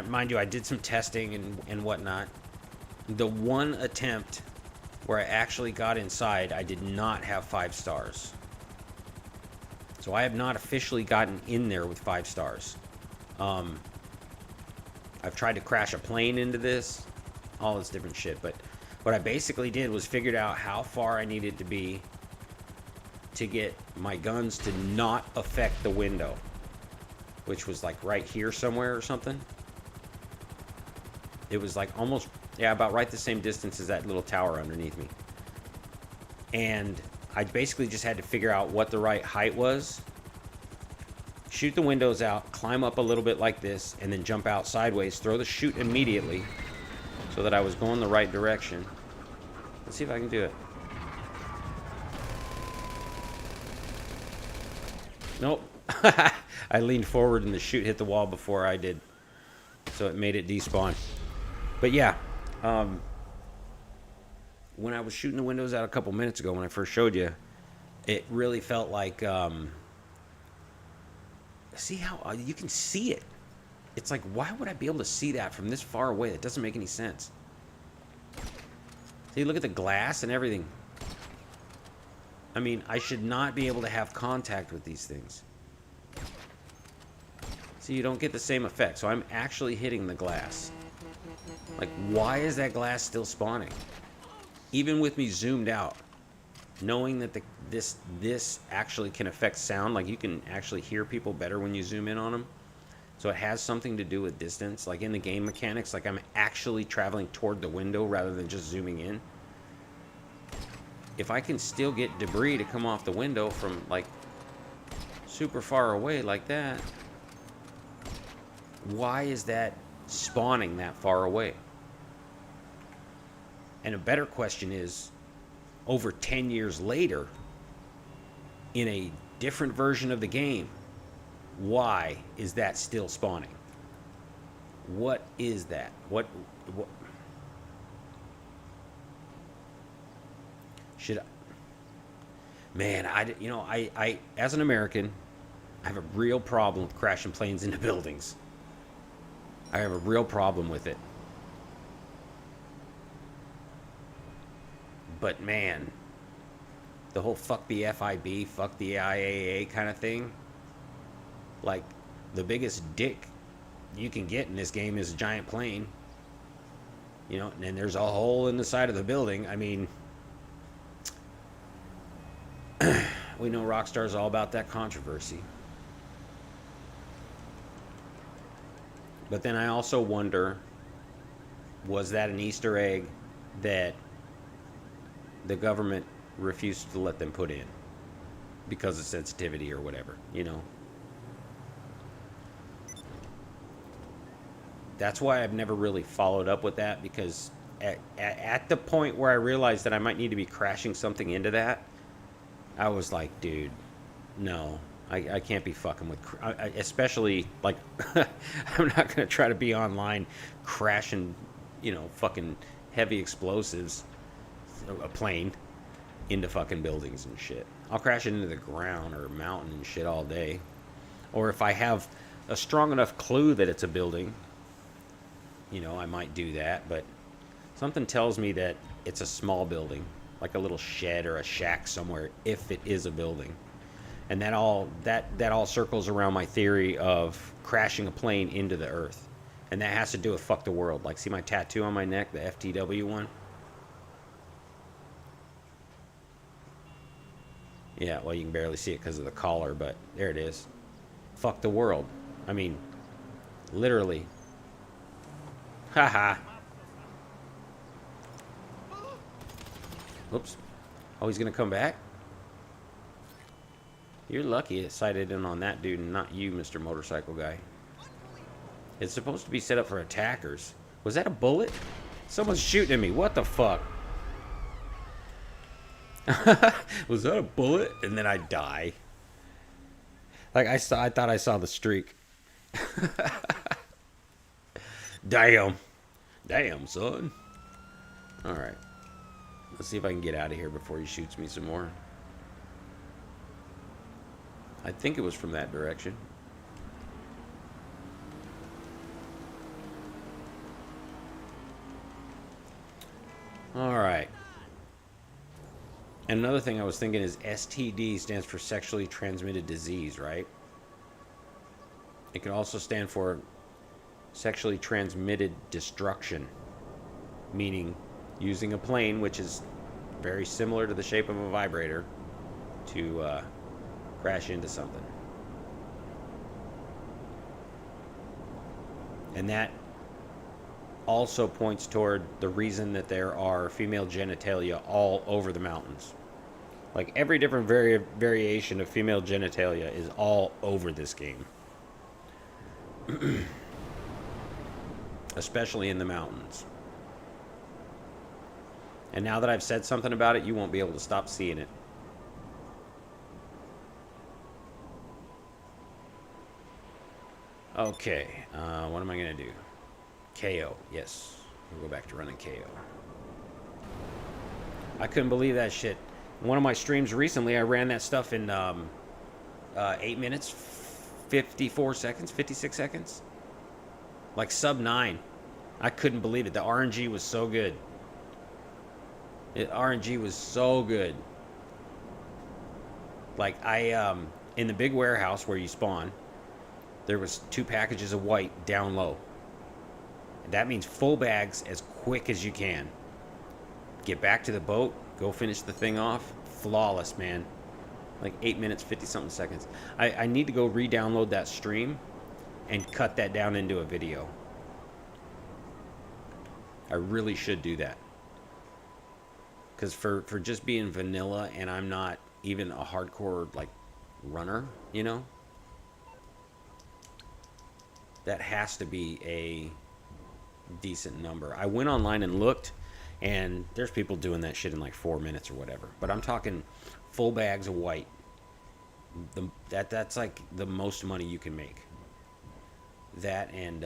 Mind you, I did some testing and whatnot. The one attempt where I actually got inside, I did not have 5 stars. So I have not officially gotten in there with 5 stars. I've tried to crash a plane into this, all this different shit, but what I basically did was figured out how far I needed to be to get my guns to not affect the window, which was like right here somewhere or something. It was like almost, yeah, about right the same distance as that little tower underneath me. And I basically just had to figure out what the right height was, shoot the windows out, climb up a little bit like this, and then jump out sideways, throw the chute immediately so that I was going the right direction. Let's see if I can do it. Nope. I leaned forward and the chute hit the wall before I did, so it made it despawn. But yeah, when I was shooting the windows out a couple minutes ago when I first showed you, it really felt like, see how, you can see it. It's like, why would I be able to see that from this far away? That doesn't make any sense. See, look at the glass and everything. I mean, I should not be able to have contact with these things. See, you don't get the same effect. So I'm actually hitting the glass. Like, why is that glass still spawning? Even with me zoomed out, knowing that this actually can affect sound, like you can actually hear people better when you zoom in on them. So it has something to do with distance, like in the game mechanics, like I'm actually traveling toward the window rather than just zooming in. If I can still get debris to come off the window from like super far away like that, why is that spawning that far away? And a better question is, over 10 years later, in a different version of the game, why is that still spawning? What is that? What should I, man, I as an American, I have a real problem with crashing planes into buildings. I have a real problem with it. But man, the whole fuck the FIB, fuck the IAA kind of thing, like, the biggest dick you can get in this game is a giant plane. You know, and there's a hole in the side of the building. I mean, we know Rockstar's all about that controversy. But then I also wonder, was that an Easter egg that the government refused to let them put in because of sensitivity or whatever, you know? That's why I've never really followed up with that, because at the point where I realized that I might need to be crashing something into that, I was like, dude, no, I can't be fucking with, especially, like, I'm not going to try to be online crashing, you know, fucking heavy explosives, a plane, into fucking buildings and shit. I'll crash it into the ground or a mountain and shit all day. Or if I have a strong enough clue that it's a building, you know, I might do that, but something tells me that it's a small building, like a little shed or a shack somewhere, if it is a building. And that all circles around my theory of crashing a plane into the earth. And that has to do with fuck the world. Like, see my tattoo on my neck, the FTW one? Yeah, well, you can barely see it because of the collar, but there it is. Fuck the world. I mean, literally. Haha. Oops. Oh, he's gonna come back? You're lucky it sighted in on that dude and not you, Mr. Motorcycle Guy. It's supposed to be set up for attackers. Was that a bullet? Someone's shooting at me. What the fuck? Was that a bullet? And then I die. Like, I thought I saw the streak. Damn. Damn, son. Alright. Let's see if I can get out of here before he shoots me some more. I think it was from that direction. Alright. And another thing I was thinking is STD stands for sexually transmitted disease, right? It can also stand for sexually transmitted destruction, meaning using a plane, which is very similar to the shape of a vibrator, to crash into something. And that also points toward the reason that there are female genitalia all over the mountains. Like, every different variation of female genitalia is all over this game. Especially in the mountains. And now that I've said something about it, you won't be able to stop seeing it. Okay, what am I going to do? KO, yes. We'll go back to running KO. I couldn't believe that shit. One of my streams recently, I ran that stuff in 8 minutes, 54 seconds, 56 seconds. Like sub 9. I couldn't believe it. The RNG was so good. RNG was so good. Like, in the big warehouse where you spawn, there was 2 packages of white down low. That means full bags as quick as you can. Get back to the boat, go finish the thing off. Flawless, man. Like 8 minutes, 50-something seconds. I need to go re-download that stream and cut that down into a video. I really should do that. Because for just being vanilla, and I'm not even a hardcore, like, runner, you know? That has to be a decent number. I went online and looked, and there's people doing that shit in like 4 minutes or whatever. But I'm talking full bags of white. That's like the most money you can make. That and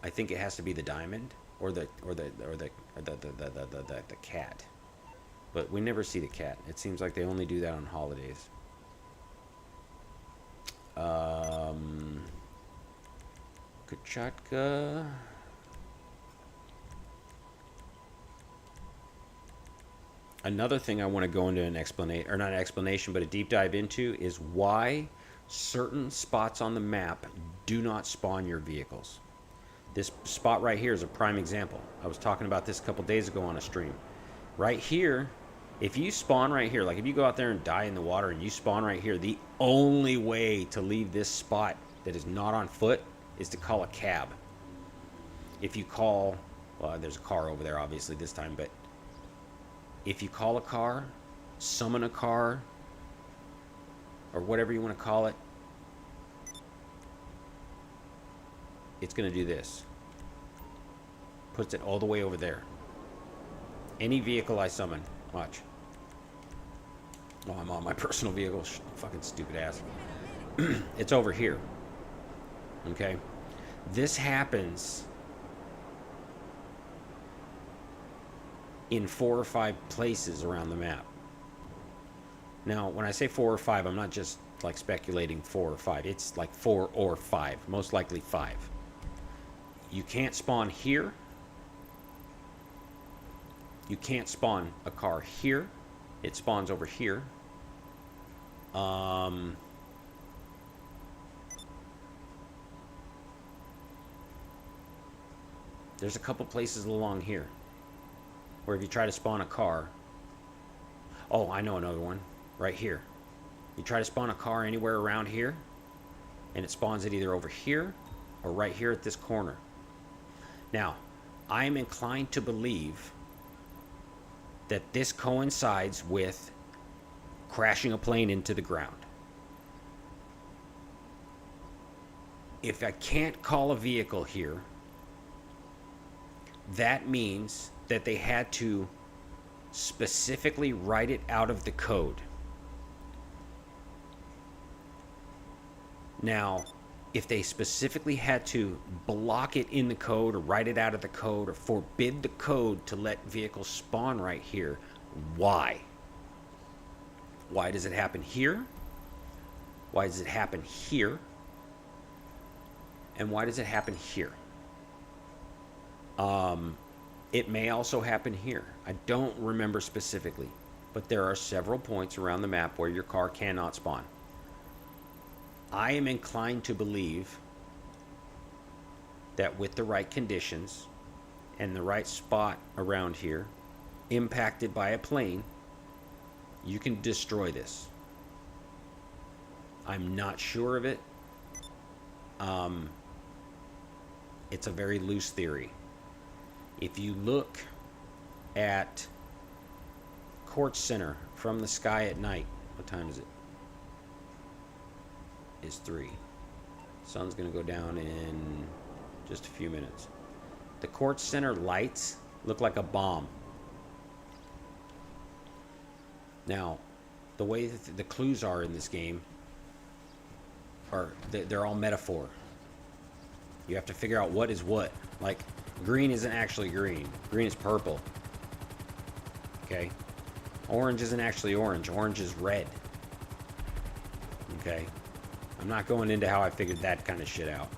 I think it has to be the diamond or the cat. But we never see the cat. It seems like they only do that on holidays. Kachatka. Another thing I want to go into an explanation, or not an explanation, but a deep dive into is why certain spots on the map do not spawn your vehicles. This spot right here is a prime example. I was talking about this a couple days ago on a stream. Right here, if you spawn right here, like if you go out there and die in the water and you spawn right here, the only way to leave this spot that is not on foot is to call a cab. If you call, well, there's a car over there obviously this time, but if you call a car, summon a car, or whatever you want to call it, it's going to do this. Puts it all the way over there. Any vehicle I summon, watch. Oh, I'm on my personal vehicle, fucking stupid ass. It's over here. Okay? This happens in 4 or 5 places around the map. Now, when I say 4 or 5, I'm not just like speculating 4 or 5. It's like 4 or 5, most likely 5. You can't spawn here. You can't spawn a car here. It spawns over here. There's a couple places along here where if you try to spawn a car, oh, I know another one right here. You try to spawn a car anywhere around here and it spawns it either over here or right here at this corner. Now, I am inclined to believe that this coincides with crashing a plane into the ground. If I can't call a vehicle here, that means that they had to specifically write it out of the code. Now, if they specifically had to block it in the code or write it out of the code or forbid the code to let vehicles spawn right here, why? Why does it happen here? Why does it happen here? And why does it happen here? It may also happen here. I don't remember specifically, but there are several points around the map where your car cannot spawn. I am inclined to believe that with the right conditions and the right spot around here, impacted by a plane, you can destroy this. I'm not sure of it. It's a very loose theory. If you look at Quartz Center from the sky at night, what time is it? It's 3. Sun's gonna go down in just a few minutes. The Quartz Center lights look like a bomb. Now, the way that the clues are in this game are they're all metaphor. You have to figure out what is what. Like, green isn't actually green. Green is purple. Okay? Orange isn't actually orange. Orange is red. Okay? I'm not going into how I figured that kind of shit out.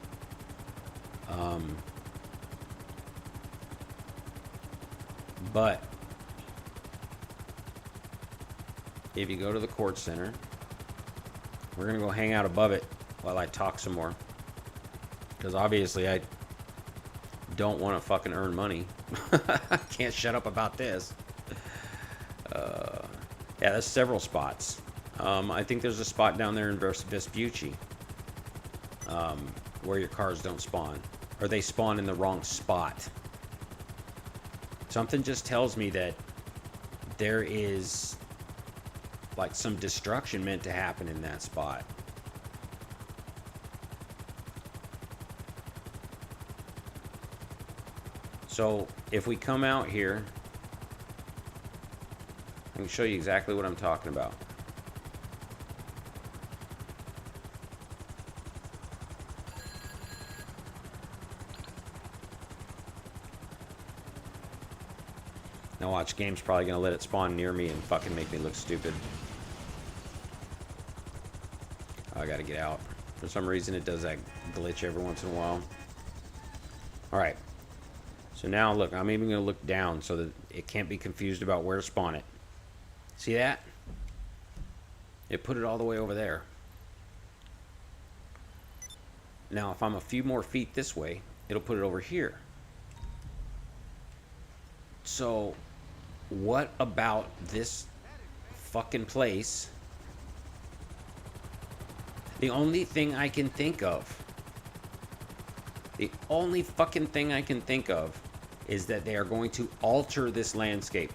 But if you go to the Quartz Center, we're going to go hang out above it while I talk some more. Because obviously I don't want to fucking earn money. I can't shut up about this. Yeah, there's several spots. I think there's a spot down there in Vespucci where your cars don't spawn. Or they spawn in the wrong spot. Something just tells me that there is like some destruction meant to happen in that spot. So if we come out here, I can show you exactly what I'm talking about. Now watch, game's probably gonna let it spawn near me and fucking make me look stupid. Oh, I gotta get out. For some reason it does that glitch every once in a while. Alright. So now look, I'm even gonna look down so that it can't be confused about where to spawn it. See that? It put it all the way over there. Now if I'm a few more feet this way, it'll put it over here. So what about this fucking place? The only thing I can think of, the only fucking thing I can think of is that they are going to alter this landscape.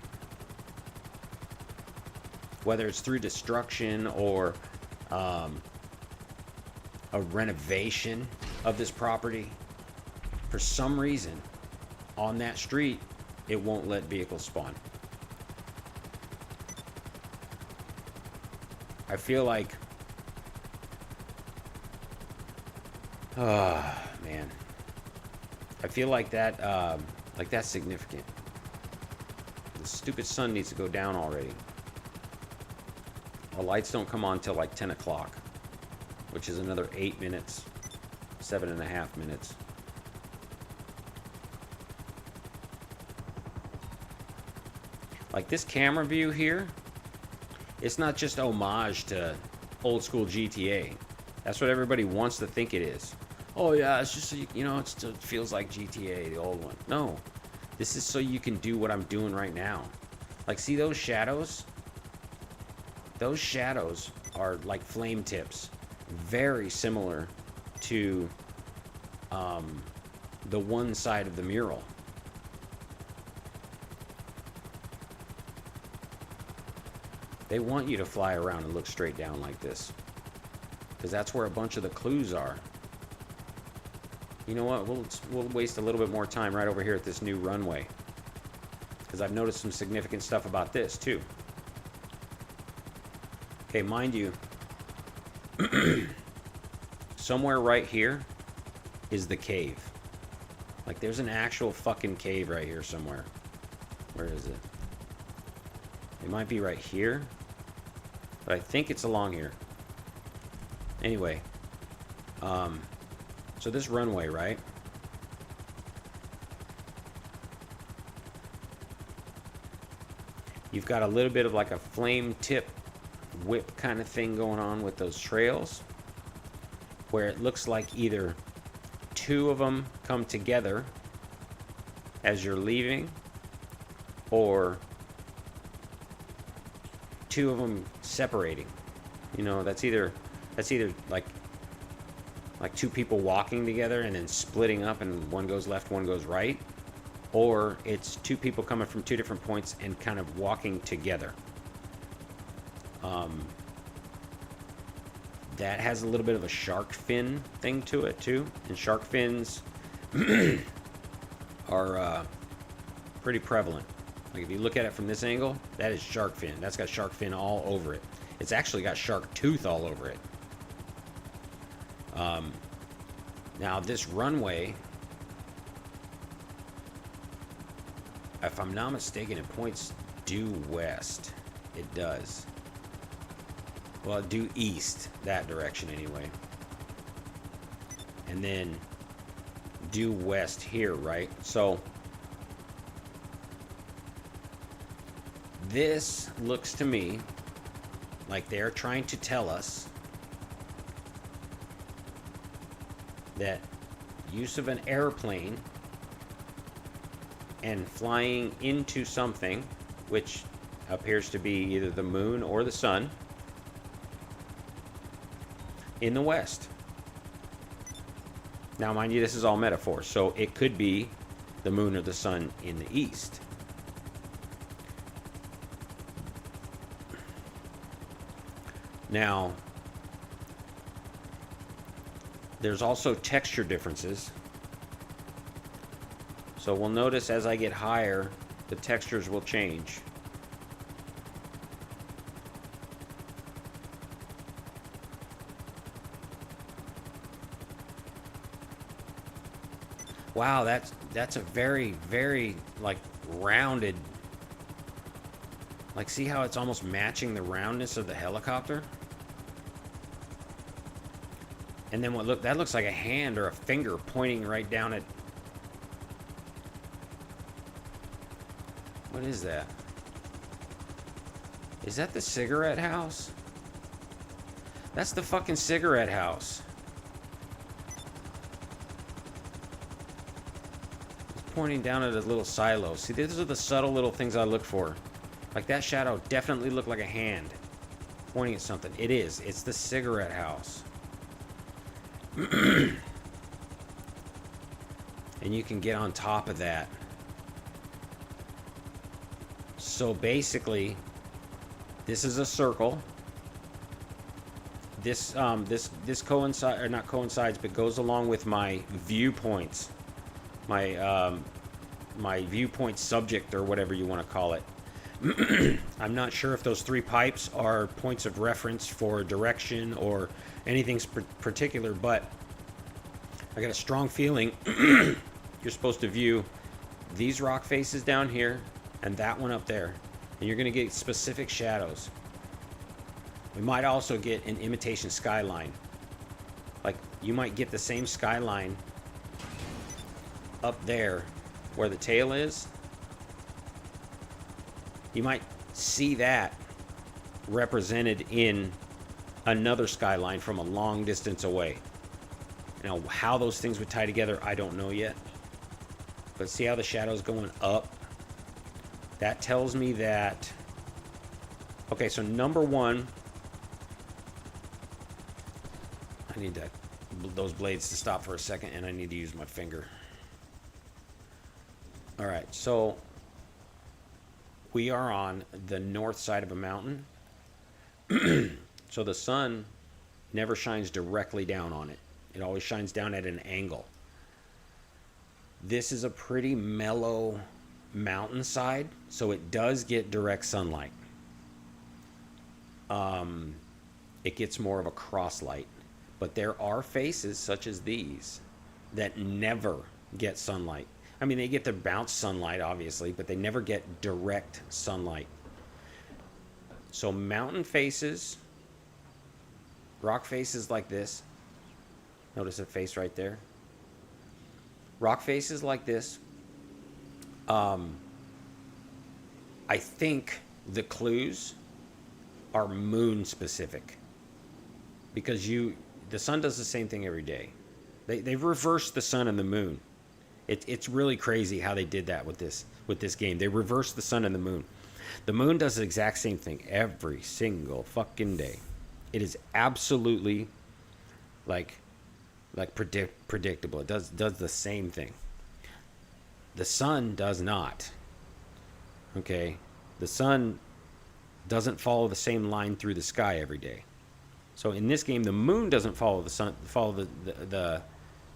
Whether it's through destruction or a renovation of this property. For some reason, on that street, it won't let vehicles spawn. I feel like... man. I feel like that's significant. The stupid sun needs to go down already. The lights don't come on till like 10 o'clock, which is another 8 minutes, 7.5 minutes. Like this camera view here, it's not just homage to old school GTA. That's what everybody wants to think it is. Oh yeah, it's just so you know, it still feels like GTA, the old one. No, this is so you can do what I'm doing right now. Like, see those shadows? Those shadows are like flame tips, very similar to the one side of the mural. They want you to fly around and look straight down like this, because that's where a bunch of the clues are. You know what? We'll waste a little bit more time right over here at this new runway, because I've noticed some significant stuff about this too. Okay, mind you, somewhere right here is the cave. Like, there's an actual fucking cave right here somewhere. Where is it? It might be right here, but I think it's along here. Anyway, so this runway, right? You've got a little bit of like a flame tip whip kind of thing going on with those trails, where it looks like either two of them come together as you're leaving, or two of them separating. You know, that's either like two people walking together and then splitting up, and one goes left, one goes right, or it's two people coming from two different points and kind of walking together. That has a little bit of a shark fin thing to it too, and shark fins are pretty prevalent. Like, if you look at it from this angle, that is shark fin. That's got shark fin all over it. It's actually got shark tooth all over it. Now this runway, if I'm not mistaken, it points due west. It does. Well, due east, that direction anyway. And then due west here, right? So this looks to me like they're trying to tell us that use of an airplane and flying into something, which appears to be either the moon or the sun, in the west. Now, mind you, this is all metaphor, so it could be the moon or the sun in the east. Now, there's also texture differences. So we'll notice as I get higher, the textures will change. Wow, that's a very, very like rounded Like, see how it's almost matching the roundness of the helicopter? And then that looks like a hand or a finger pointing right down at... What is that? Is that the cigarette house? That's the fucking cigarette house. It's pointing down at a little silo. See, these are the subtle little things I look for. Like, that shadow definitely looked like a hand pointing at something. It is. It's the cigarette house. And you can get on top of that. So basically, this is a circle. This coincides, or not coincides, but goes along with my viewpoints, my viewpoint subject, or whatever you want to call it. I'm not sure if those 3 pipes are points of reference for direction or anything particular, but I got a strong feeling you're supposed to view these rock faces down here and that one up there, and you're going to get specific shadows. We might also get an imitation skyline. Like, you might get the same skyline up there where the tail is. You might see that represented in another skyline from a long distance away. Now, how those things would tie together, I don't know yet. But see how the shadow's going up? That tells me that... Okay, so number 1... I need those blades to stop for a second, and I need to use my finger. Alright, so... we are on the north side of a mountain. So the sun never shines directly down on it. It always shines down at an angle. This is a pretty mellow mountainside, so it does get direct sunlight. It gets more of a cross light. But there are faces such as these that never get sunlight. I mean, they get the bounce sunlight, obviously, but they never get direct sunlight. So mountain faces, rock faces like this. Notice a face right there. Rock faces like this. I think the clues are moon specific. Because the sun does the same thing every day. They've reversed the sun and the moon. It's really crazy how they did that with this game. They reversed the sun and the moon. The moon does the exact same thing every single fucking day. It is absolutely like predictable. It does the same thing. The sun does not. Okay? The sun doesn't follow the same line through the sky every day. So in this game, the moon doesn't follow the sun,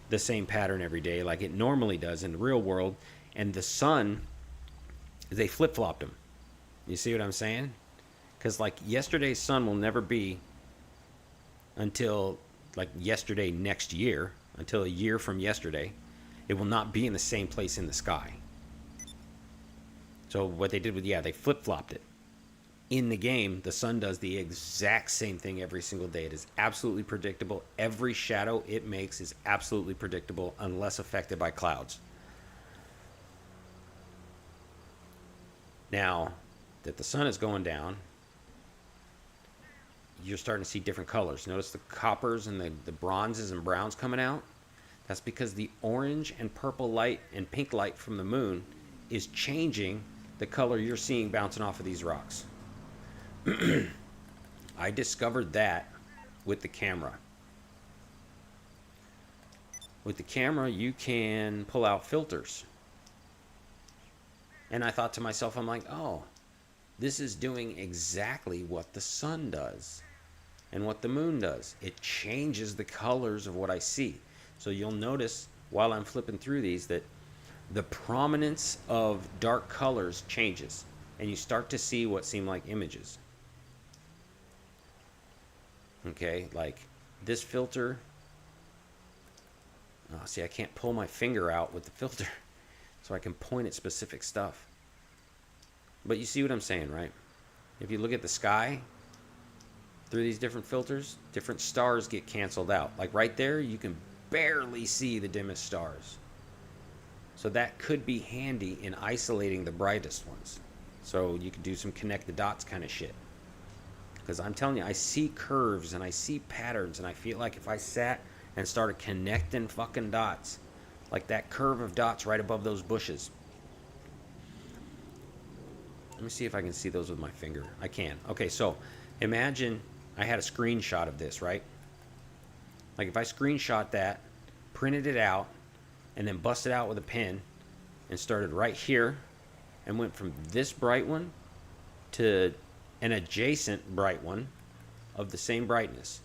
the same pattern every day like it normally does in the real world, and the sun, they flip-flopped them. You see what I'm saying? Because like yesterday's sun will never be until like yesterday next year, until a year from yesterday. It will not be in the same place in the sky. So what they did was, they flip-flopped it. In the game, the sun does the exact same thing every single day. It is absolutely predictable. Every shadow it makes is absolutely predictable unless affected by clouds. Now that the sun is going down, you're starting to see different colors. Notice the coppers and the bronzes and browns coming out? That's because the orange and purple light and pink light from the moon is changing the color you're seeing bouncing off of these rocks. I discovered that with the camera. With the camera, you can pull out filters. And I thought to myself, I'm like, oh, this is doing exactly what the sun does and what the moon does. It changes the colors of what I see. So you'll notice while I'm flipping through these that the prominence of dark colors changes, and you start to see what seem like images. Okay, like this filter. Oh, see, I can't pull my finger out with the filter, so I can point at specific stuff. But you see what I'm saying, right? if you look at the sky through these different filters, different stars get canceled out. Like right there, you can barely see the dimmest stars. So that could be handy in isolating the brightest ones. So you could do some connect the dots kind of shit. Because I'm telling you, I see curves and I see patterns, and I feel like if I sat and started connecting fucking dots, like that curve of dots right above those bushes. Let me see if I can see those with my finger. I can. Okay, so imagine I had a screenshot of this, right? Like if I screenshot that, printed it out, and then busted out with a pen and started right here and went from this bright one to an adjacent bright one of the same brightness.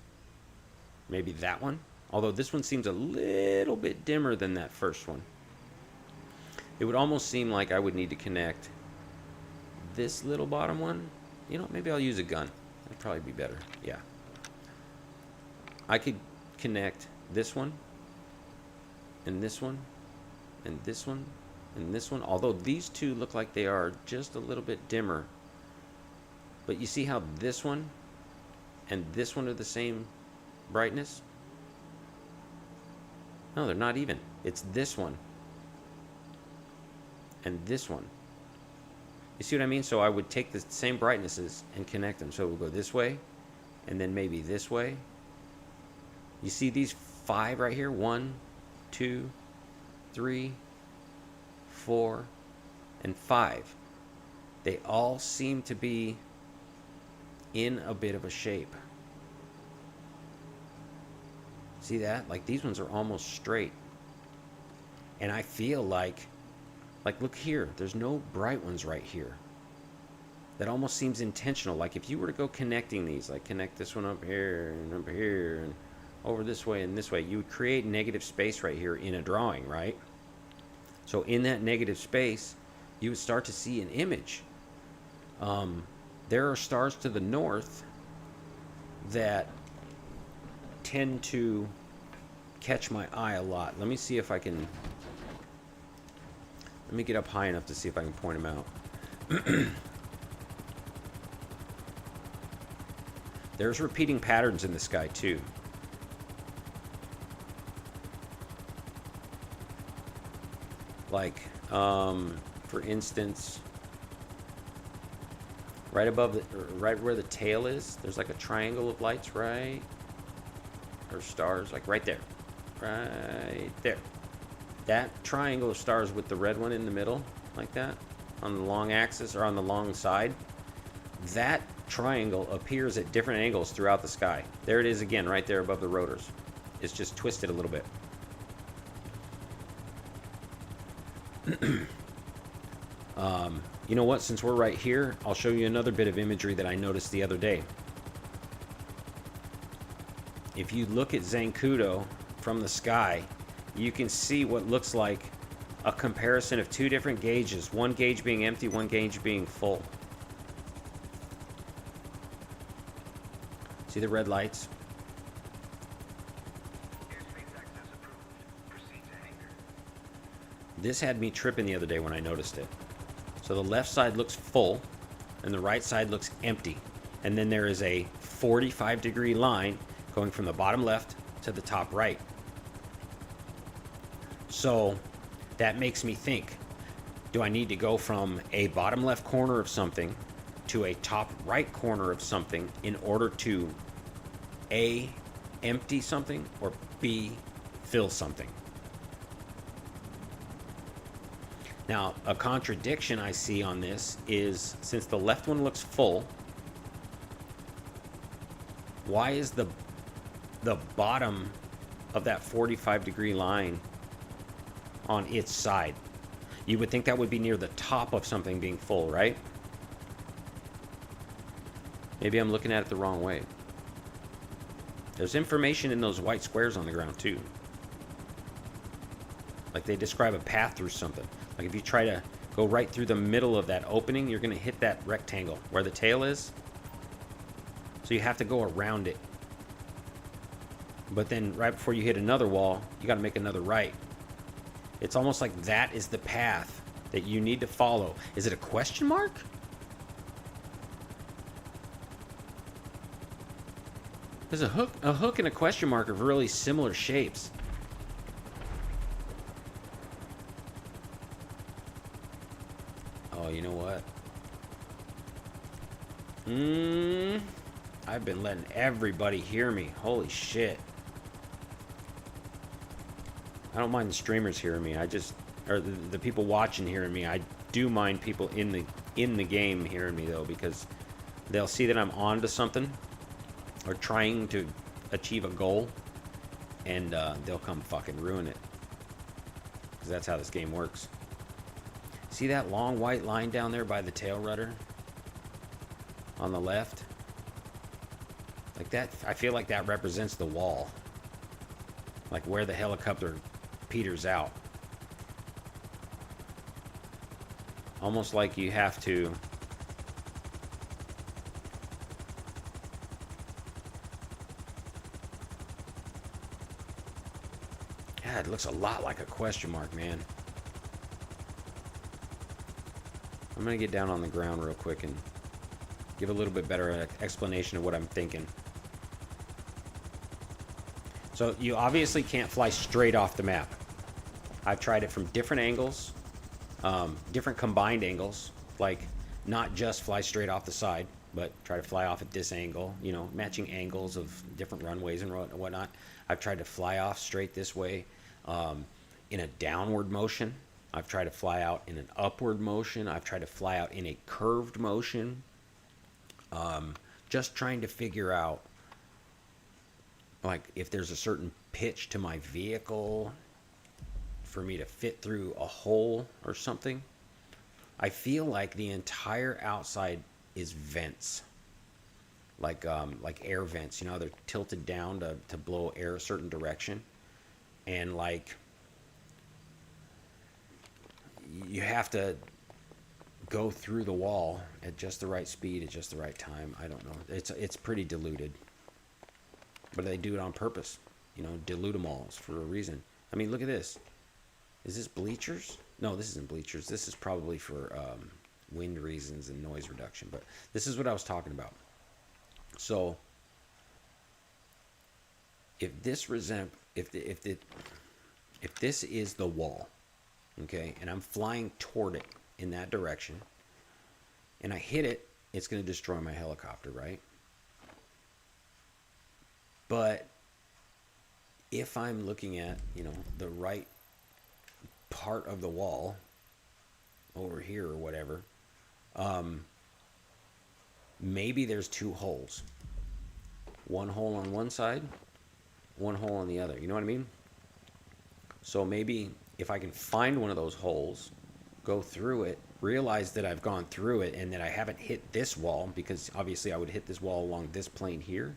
Maybe that one. Although this one seems a little bit dimmer than that first one. It would almost seem like I would need to connect this little bottom one. You know, maybe I'll use a gun. That'd probably be better. Yeah. I could connect this one and this one and this one and this one. Although these two look like they are just a little bit dimmer. But you see how this one and this one are the same brightness? No, they're not even. It's this one and this one. You see what I mean? So I would take the same brightnesses and connect them. So we'll go this way and then maybe this way. You see these 5 right here? 1, 2, 3, 4, and 5. They all seem to be in a bit of a shape. See that? Like these ones are almost straight. And I feel like look here, there's no bright ones right here. That almost seems intentional. Like if you were to go connecting these, like connect this one up here and up here and over this way and this way, you would create negative space right here in a drawing, right? So in that negative space, you would start to see an image. There are stars to the north that tend to catch my eye a lot. Let me see if I can... Let me get up high enough to see if I can point them out. There's repeating patterns in the sky too. Like, for instance, right above the, right where the tail is, there's like a triangle of lights, right? Or stars, like right there. Right there. That triangle of stars with the red one in the middle, like that, on the long axis or on the long side, that triangle appears at different angles throughout the sky. There it is again, right there above the rotors. It's just twisted a little bit. You know what? Since we're right here, I'll show you another bit of imagery that I noticed the other day. If you look at Zancudo from the sky, you can see what looks like a comparison of 2 different gauges. One gauge being empty, one gauge being full. See the red lights? This had me tripping the other day when I noticed it. So the left side looks full and the right side looks empty. And then there is a 45-degree line going from the bottom left to the top right. So that makes me think, do I need to go from a bottom left corner of something to a top right corner of something in order to A, empty something, or B, fill something? Now, a contradiction I see on this is, since the left one looks full, why is the bottom of that 45-degree line on its side? You would think that would be near the top of something being full, right? Maybe I'm looking at it the wrong way. There's information in those white squares on the ground too. Like they describe a path through something. Like if you try to go right through the middle of that opening, you're going to hit that rectangle where the tail is. So you have to go around it. But then right before you hit another wall, you got to make another right. It's almost like that is the path that you need to follow. Is it a question mark? There's a hook and a question mark of really similar shapes. Oh, you know what? I've been letting everybody hear me. Holy shit. I don't mind the streamers hearing me. Or the people watching hearing me. I do mind people in the game hearing me though, because they'll see that I'm on to something or trying to achieve a goal, and they'll come fucking ruin it. Because that's how this game works. See that long white line down there by the tail rudder? On the left? Like that, I feel like that represents the wall. Like where the helicopter peters out. Almost like you have to... Yeah, it looks a lot like a question mark, man. I'm gonna get down on the ground real quick and give a little bit better explanation of what I'm thinking. So you obviously can't fly straight off the map. I've tried it from different angles, different combined angles, like not just fly straight off the side, but try to fly off at this angle, you know, matching angles of different runways and whatnot. I've tried to fly off straight this way in a downward motion. I've tried to fly out in an upward motion. I've tried to fly out in a curved motion. Just trying to figure out, like, if there's a certain pitch to my vehicle for me to fit through a hole or something. I feel like the entire outside is vents, like air vents. You know, they're tilted down to blow air a certain direction, and like you have to go through the wall at just the right speed at just the right time. I don't know. It's pretty diluted, but they do it on purpose. You know, dilute them all for a reason. I mean, look at this. Is this bleachers? No, this isn't bleachers. This is probably for wind reasons and noise reduction. But this is what I was talking about. So, if this if this is the wall, okay, and I'm flying toward it in that direction, and I hit it, it's going to destroy my helicopter, right? But if I'm looking at, you know, the right part of the wall over here or whatever, maybe there's two holes. One hole on one side, one hole on the other. You know what I mean? So maybe if I can find one of those holes, go through it, realize that I've gone through it and that I haven't hit this wall, because obviously I would hit this wall along this plane here.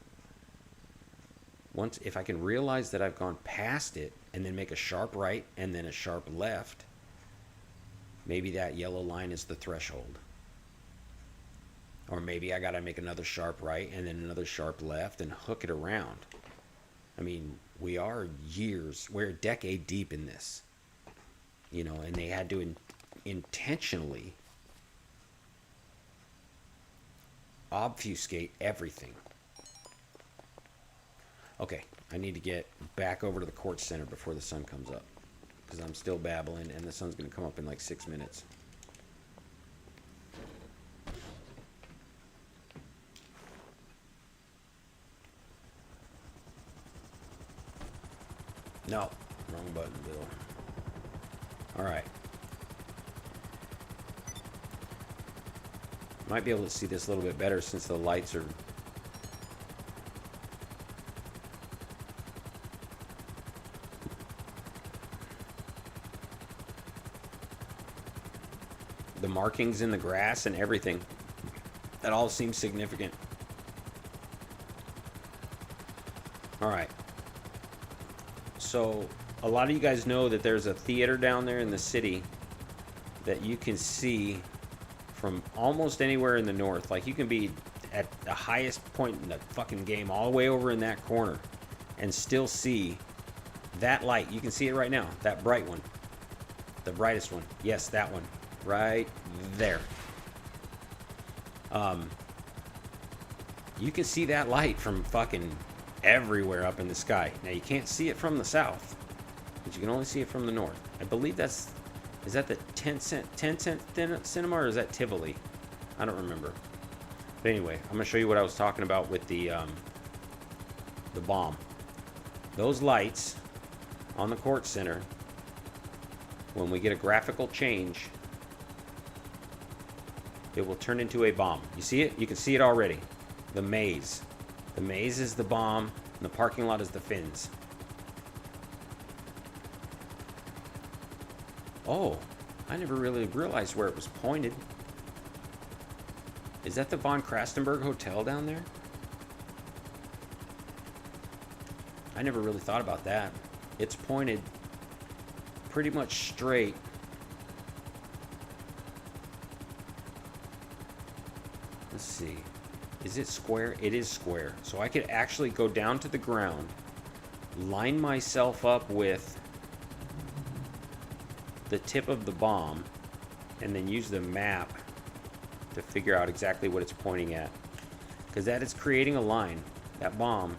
If I can realize that I've gone past it and then make a sharp right and then a sharp left, maybe that yellow line is the threshold. Or maybe I got to make another sharp right and then another sharp left and hook it around. I mean, we're a decade deep in this, you know, and they had to intentionally obfuscate everything. Okay, I need to get back over to the court center before the sun comes up, because I'm still babbling and the sun's going to come up in like 6 minutes. No, wrong button, Bill. All right. Might be able to see this a little bit better since the lights are... the markings in the grass and everything. That all seems significant. All right. So a lot of you guys know that there's a theater down there in the city that you can see from almost anywhere in the north. Like, you can be at the highest point in the fucking game all the way over in that corner and still see that light. You can see it right now, that bright one, the brightest one. Yes, that one right there. You can see that light from fucking everywhere up in the sky. Now you can't see it from the south, but you can only see it from the north. I believe is that the 10 cent cinema, or is that Tivoli? I don't remember. But anyway, I'm gonna show you what I was talking about with the bomb. Those lights on the court center, when we get a graphical change, it will turn into a bomb. You see it? You can see it already. The maze. The maze is the bomb, and the parking lot is the fins. Oh, I never really realized where it was pointed. Is that the Von Krastenberg Hotel down there? I never really thought about that. It's pointed pretty much straight. Let's see. Is it square? It is square. So I could actually go down to the ground, line myself up with the tip of the bomb, and then use the map to figure out exactly what it's pointing at. Because that is creating a line. That bomb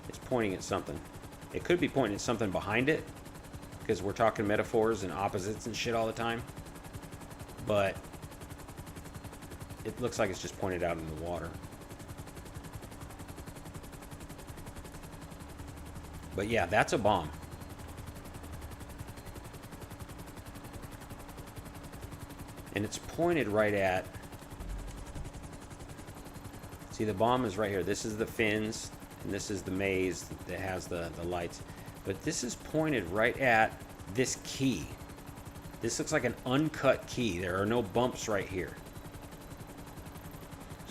is pointing at something. It could be pointing at something behind it, because we're talking metaphors and opposites and shit all the time. But it looks like it's just pointed out in the water. But yeah, that's a bomb. And it's pointed right at... See, the bomb is right here. This is the fins, and this is the maze that has the lights. But this is pointed right at this key. This looks like an uncut key. There are no bumps right here.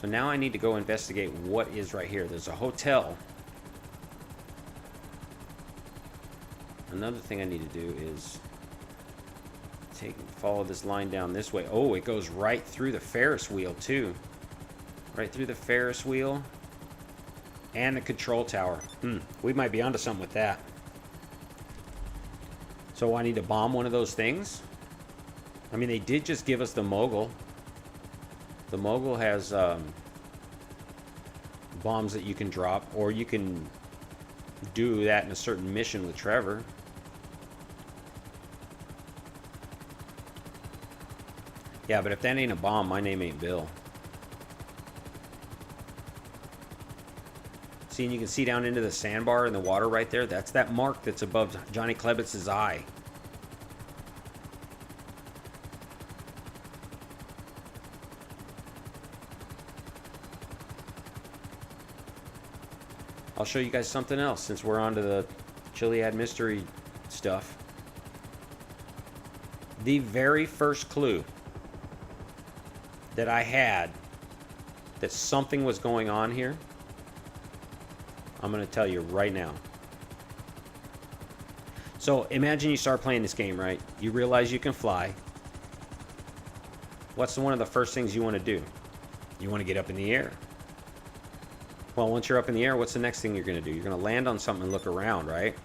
So now I need to go investigate what is right here. There's a hotel. Another thing I need to do is follow this line down this way. Oh, it goes right through the Ferris wheel too. Right through the Ferris wheel and the control tower. We might be onto something with that. So I need to bomb one of those things. I mean, they did just give us the mogul. The mogul has bombs that you can drop, or you can do that in a certain mission with Trevor. Yeah, but if that ain't a bomb, my name ain't Bill. See, and you can see down into the sandbar in the water right there. That's that mark that's above Johnny Klebitz's eye. I'll show you guys something else since we're on to the Chiliad mystery stuff. The very first clue that I had that something was going on here, I'm going to tell you right now. So imagine you start playing this game, right? You realize you can fly. What's one of the first things you want to do? You want to get up in the air. Well, once you're up in the air, what's the next thing you're going to do? You're going to land on something and look around, right?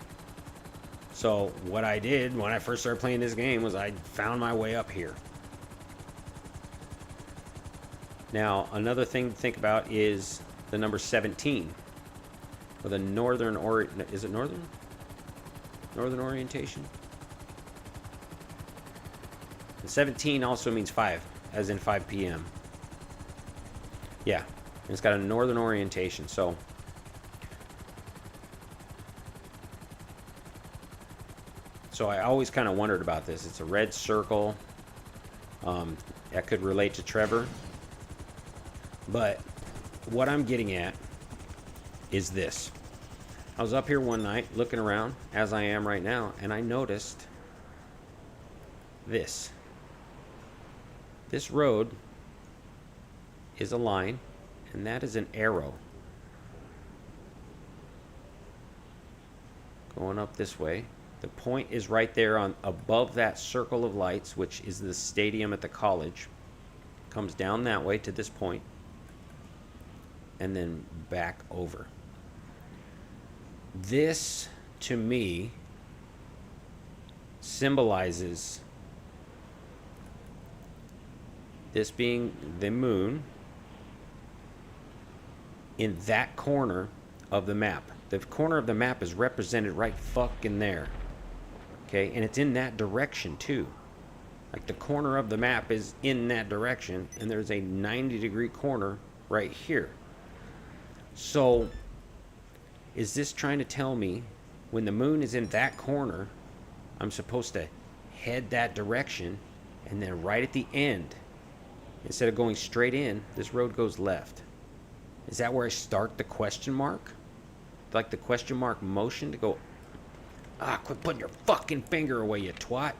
So what I did when I first started playing this game was I found my way up here. Now, another thing to think about is the number 17. Or the northern, is it northern? Northern orientation? And 17 also means 5, as in 5 p.m. Yeah, and it's got a northern orientation, so I always kind of wondered about this. It's a red circle. That could relate to Trevor. But what I'm getting at is this. I was up here one night looking around, as I am right now, and I noticed this. This road is a line, and that is an arrow going up this way. The point is right there on above that circle of lights, which is the stadium at the college. Comes down that way to this point, and then back over. This, to me, symbolizes this being the moon in that corner of the map. The corner of the map is represented right fucking there. Okay, and it's in that direction too. Like the corner of the map is in that direction, and there's a 90-degree corner right here. So, is this trying to tell me when the moon is in that corner, I'm supposed to head that direction, and then right at the end, instead of going straight in, this road goes left? Is that where I start the question mark? Like the question mark motion to go, quit putting your fucking finger away, you twat.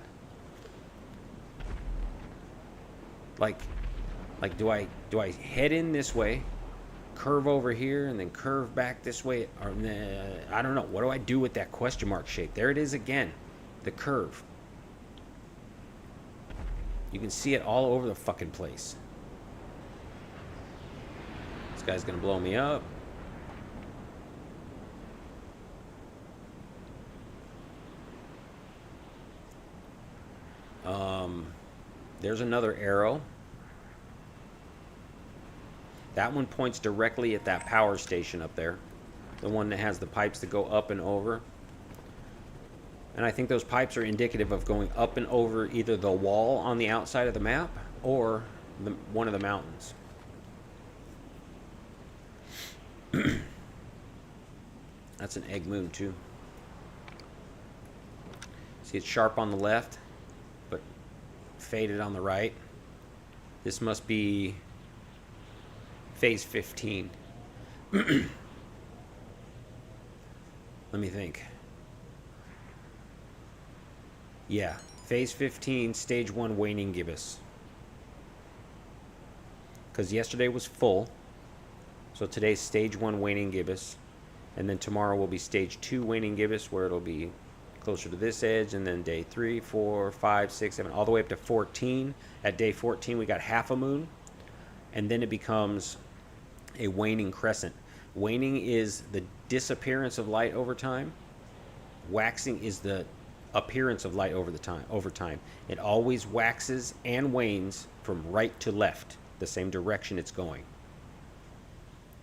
Like do I head in this way, curve over here, and then curve back this way? Or I don't know. What do I do with that question mark shape? There it is again, the curve. You can see it all over the fucking place. This guy's gonna blow me up. There's another arrow. That one points directly at that power station up there. The one that has the pipes that go up and over. And I think those pipes are indicative of going up and over either the wall on the outside of the map or one of the mountains. That's an egg moon too. See, it's sharp on the left, but faded on the right. This must be phase 15. Let me think. Yeah, phase 15, stage 1 waning gibbous. Because yesterday was full, so today's stage 1 waning gibbous, and then tomorrow will be stage 2 waning gibbous, where it'll be closer to this edge, and then day 3, 4, 5, 6, 7, all the way up to 14. At day 14 we got half a moon, and then it becomes a waning crescent. Waning is the disappearance of light over time. Waxing is the appearance of light over time. It always waxes and wanes from right to left, the same direction it's going.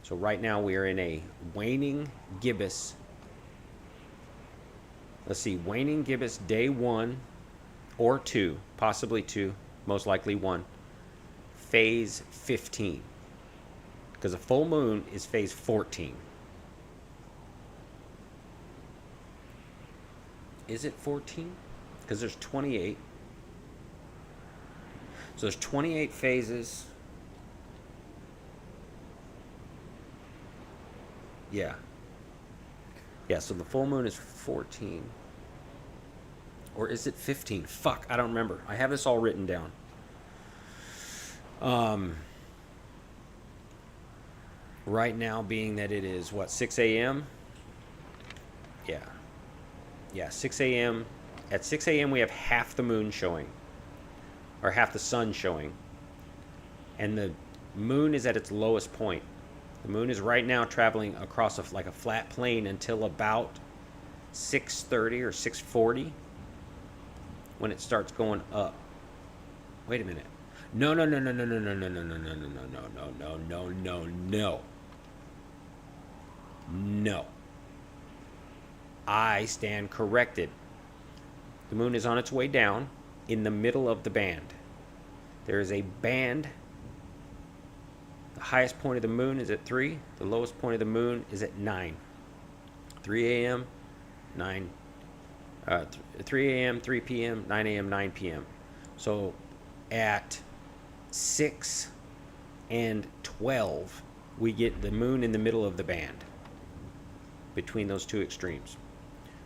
So right now we are in a waning gibbous. Let's see, waning gibbous day 1 or 2, possibly 2, most likely 1, phase 15. Because a full moon is phase 14. Is it 14? Because there's 28. So there's 28 phases. Yeah. Yeah, so the full moon is 14. Or is it 15? Fuck, I don't remember. I have this all written down. Right now, being that it is, what, 6 a.m.? Yeah. Yeah, 6 a.m. At 6 a.m. we have half the moon showing. Or half the sun showing. And the moon is at its lowest point. The moon is right now traveling across like a flat plane until about 6:30 or 6:40 when it starts going up. Wait a minute. No. No. I stand corrected. The moon is on its way down in the middle of the band. There is a band. The highest point of the moon is at 3. The lowest point of the moon is at 9. 3 a.m., 9. 3 a.m., 3 p.m., 9 a.m., 9 p.m. So at 6 and 12, we get the moon in the middle of the band between those two extremes.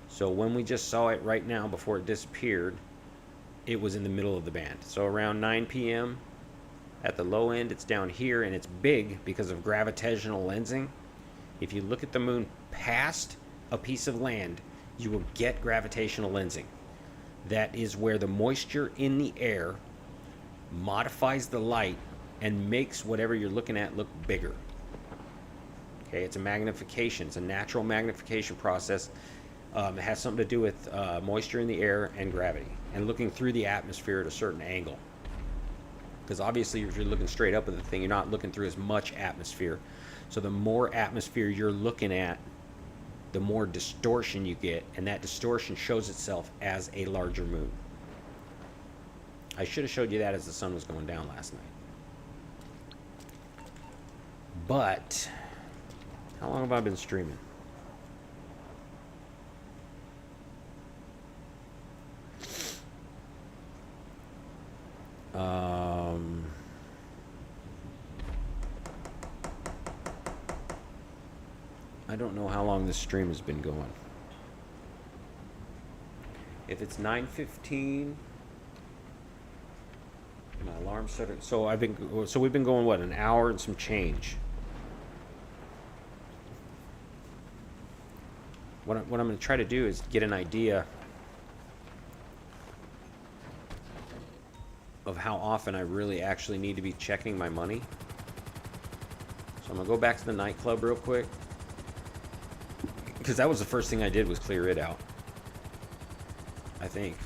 So when we just saw it right now before it disappeared, it was in the middle of the band. So around 9 p.m. at the low end, it's down here, and it's big because of gravitational lensing. If you look at the moon past a piece of land, you will get gravitational lensing. That is where the moisture in the air modifies the light and makes whatever you're looking at look bigger. Okay, it's a magnification. It's a natural magnification process. It has something to do with moisture in the air and gravity, and looking through the atmosphere at a certain angle. Because obviously, if you're looking straight up at the thing, you're not looking through as much atmosphere. So the more atmosphere you're looking at, the more distortion you get, and that distortion shows itself as a larger moon. I should have showed you that as the sun was going down last night. But how long have I been streaming? I don't know how long this stream has been going. If it's 9:15, my alarm started. So we've been going what, an hour and some change. What I'm going to try to do is get an idea of how often I really actually need to be checking my money. So I'm going to go back to the nightclub real quick, because that was the first thing I did, was clear it out, I think.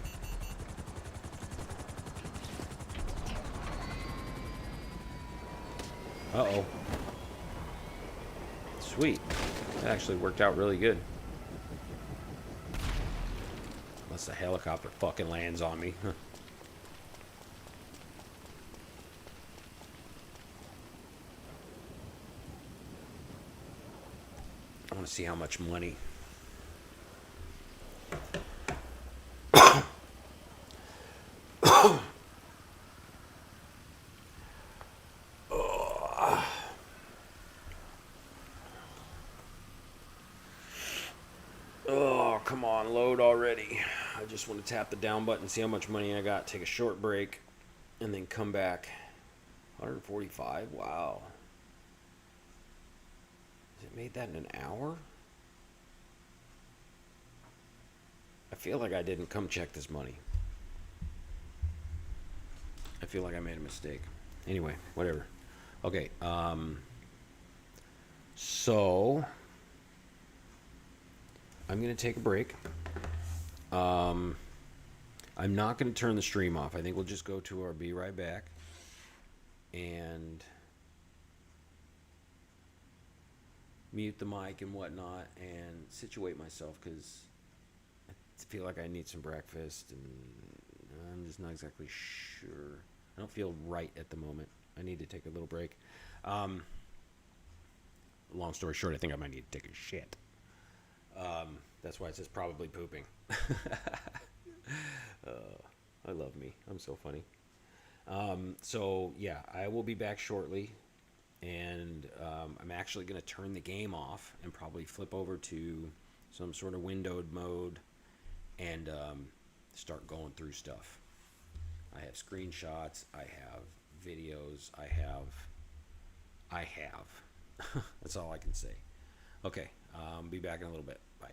Uh-oh. Sweet. That actually worked out really good. Unless the helicopter fucking lands on me. Huh. I want to see how much money. Oh, come on, load already. I just want to tap the down button, see how much money I got, take a short break, and then come back. 145? Wow. Has it made that in an hour? I feel like I didn't come check this money. I feel like I made a mistake. Anyway, whatever. Okay, so I'm going to take a break. I'm not going to turn the stream off. I think we'll just go to our be right back and mute the mic and whatnot and situate myself, because I feel like I need some breakfast and I'm just not exactly sure. I don't feel right at the moment. I need to take a little break. Long story short, I think I might need to take a shit. That's why it says probably pooping. I love me. I'm so funny. So yeah, I will be back shortly, and I'm actually going to turn the game off and probably flip over to some sort of windowed mode and start going through stuff. I have screenshots. I have videos. I have. That's all I can say. Okay, be back in a little bit. Bye.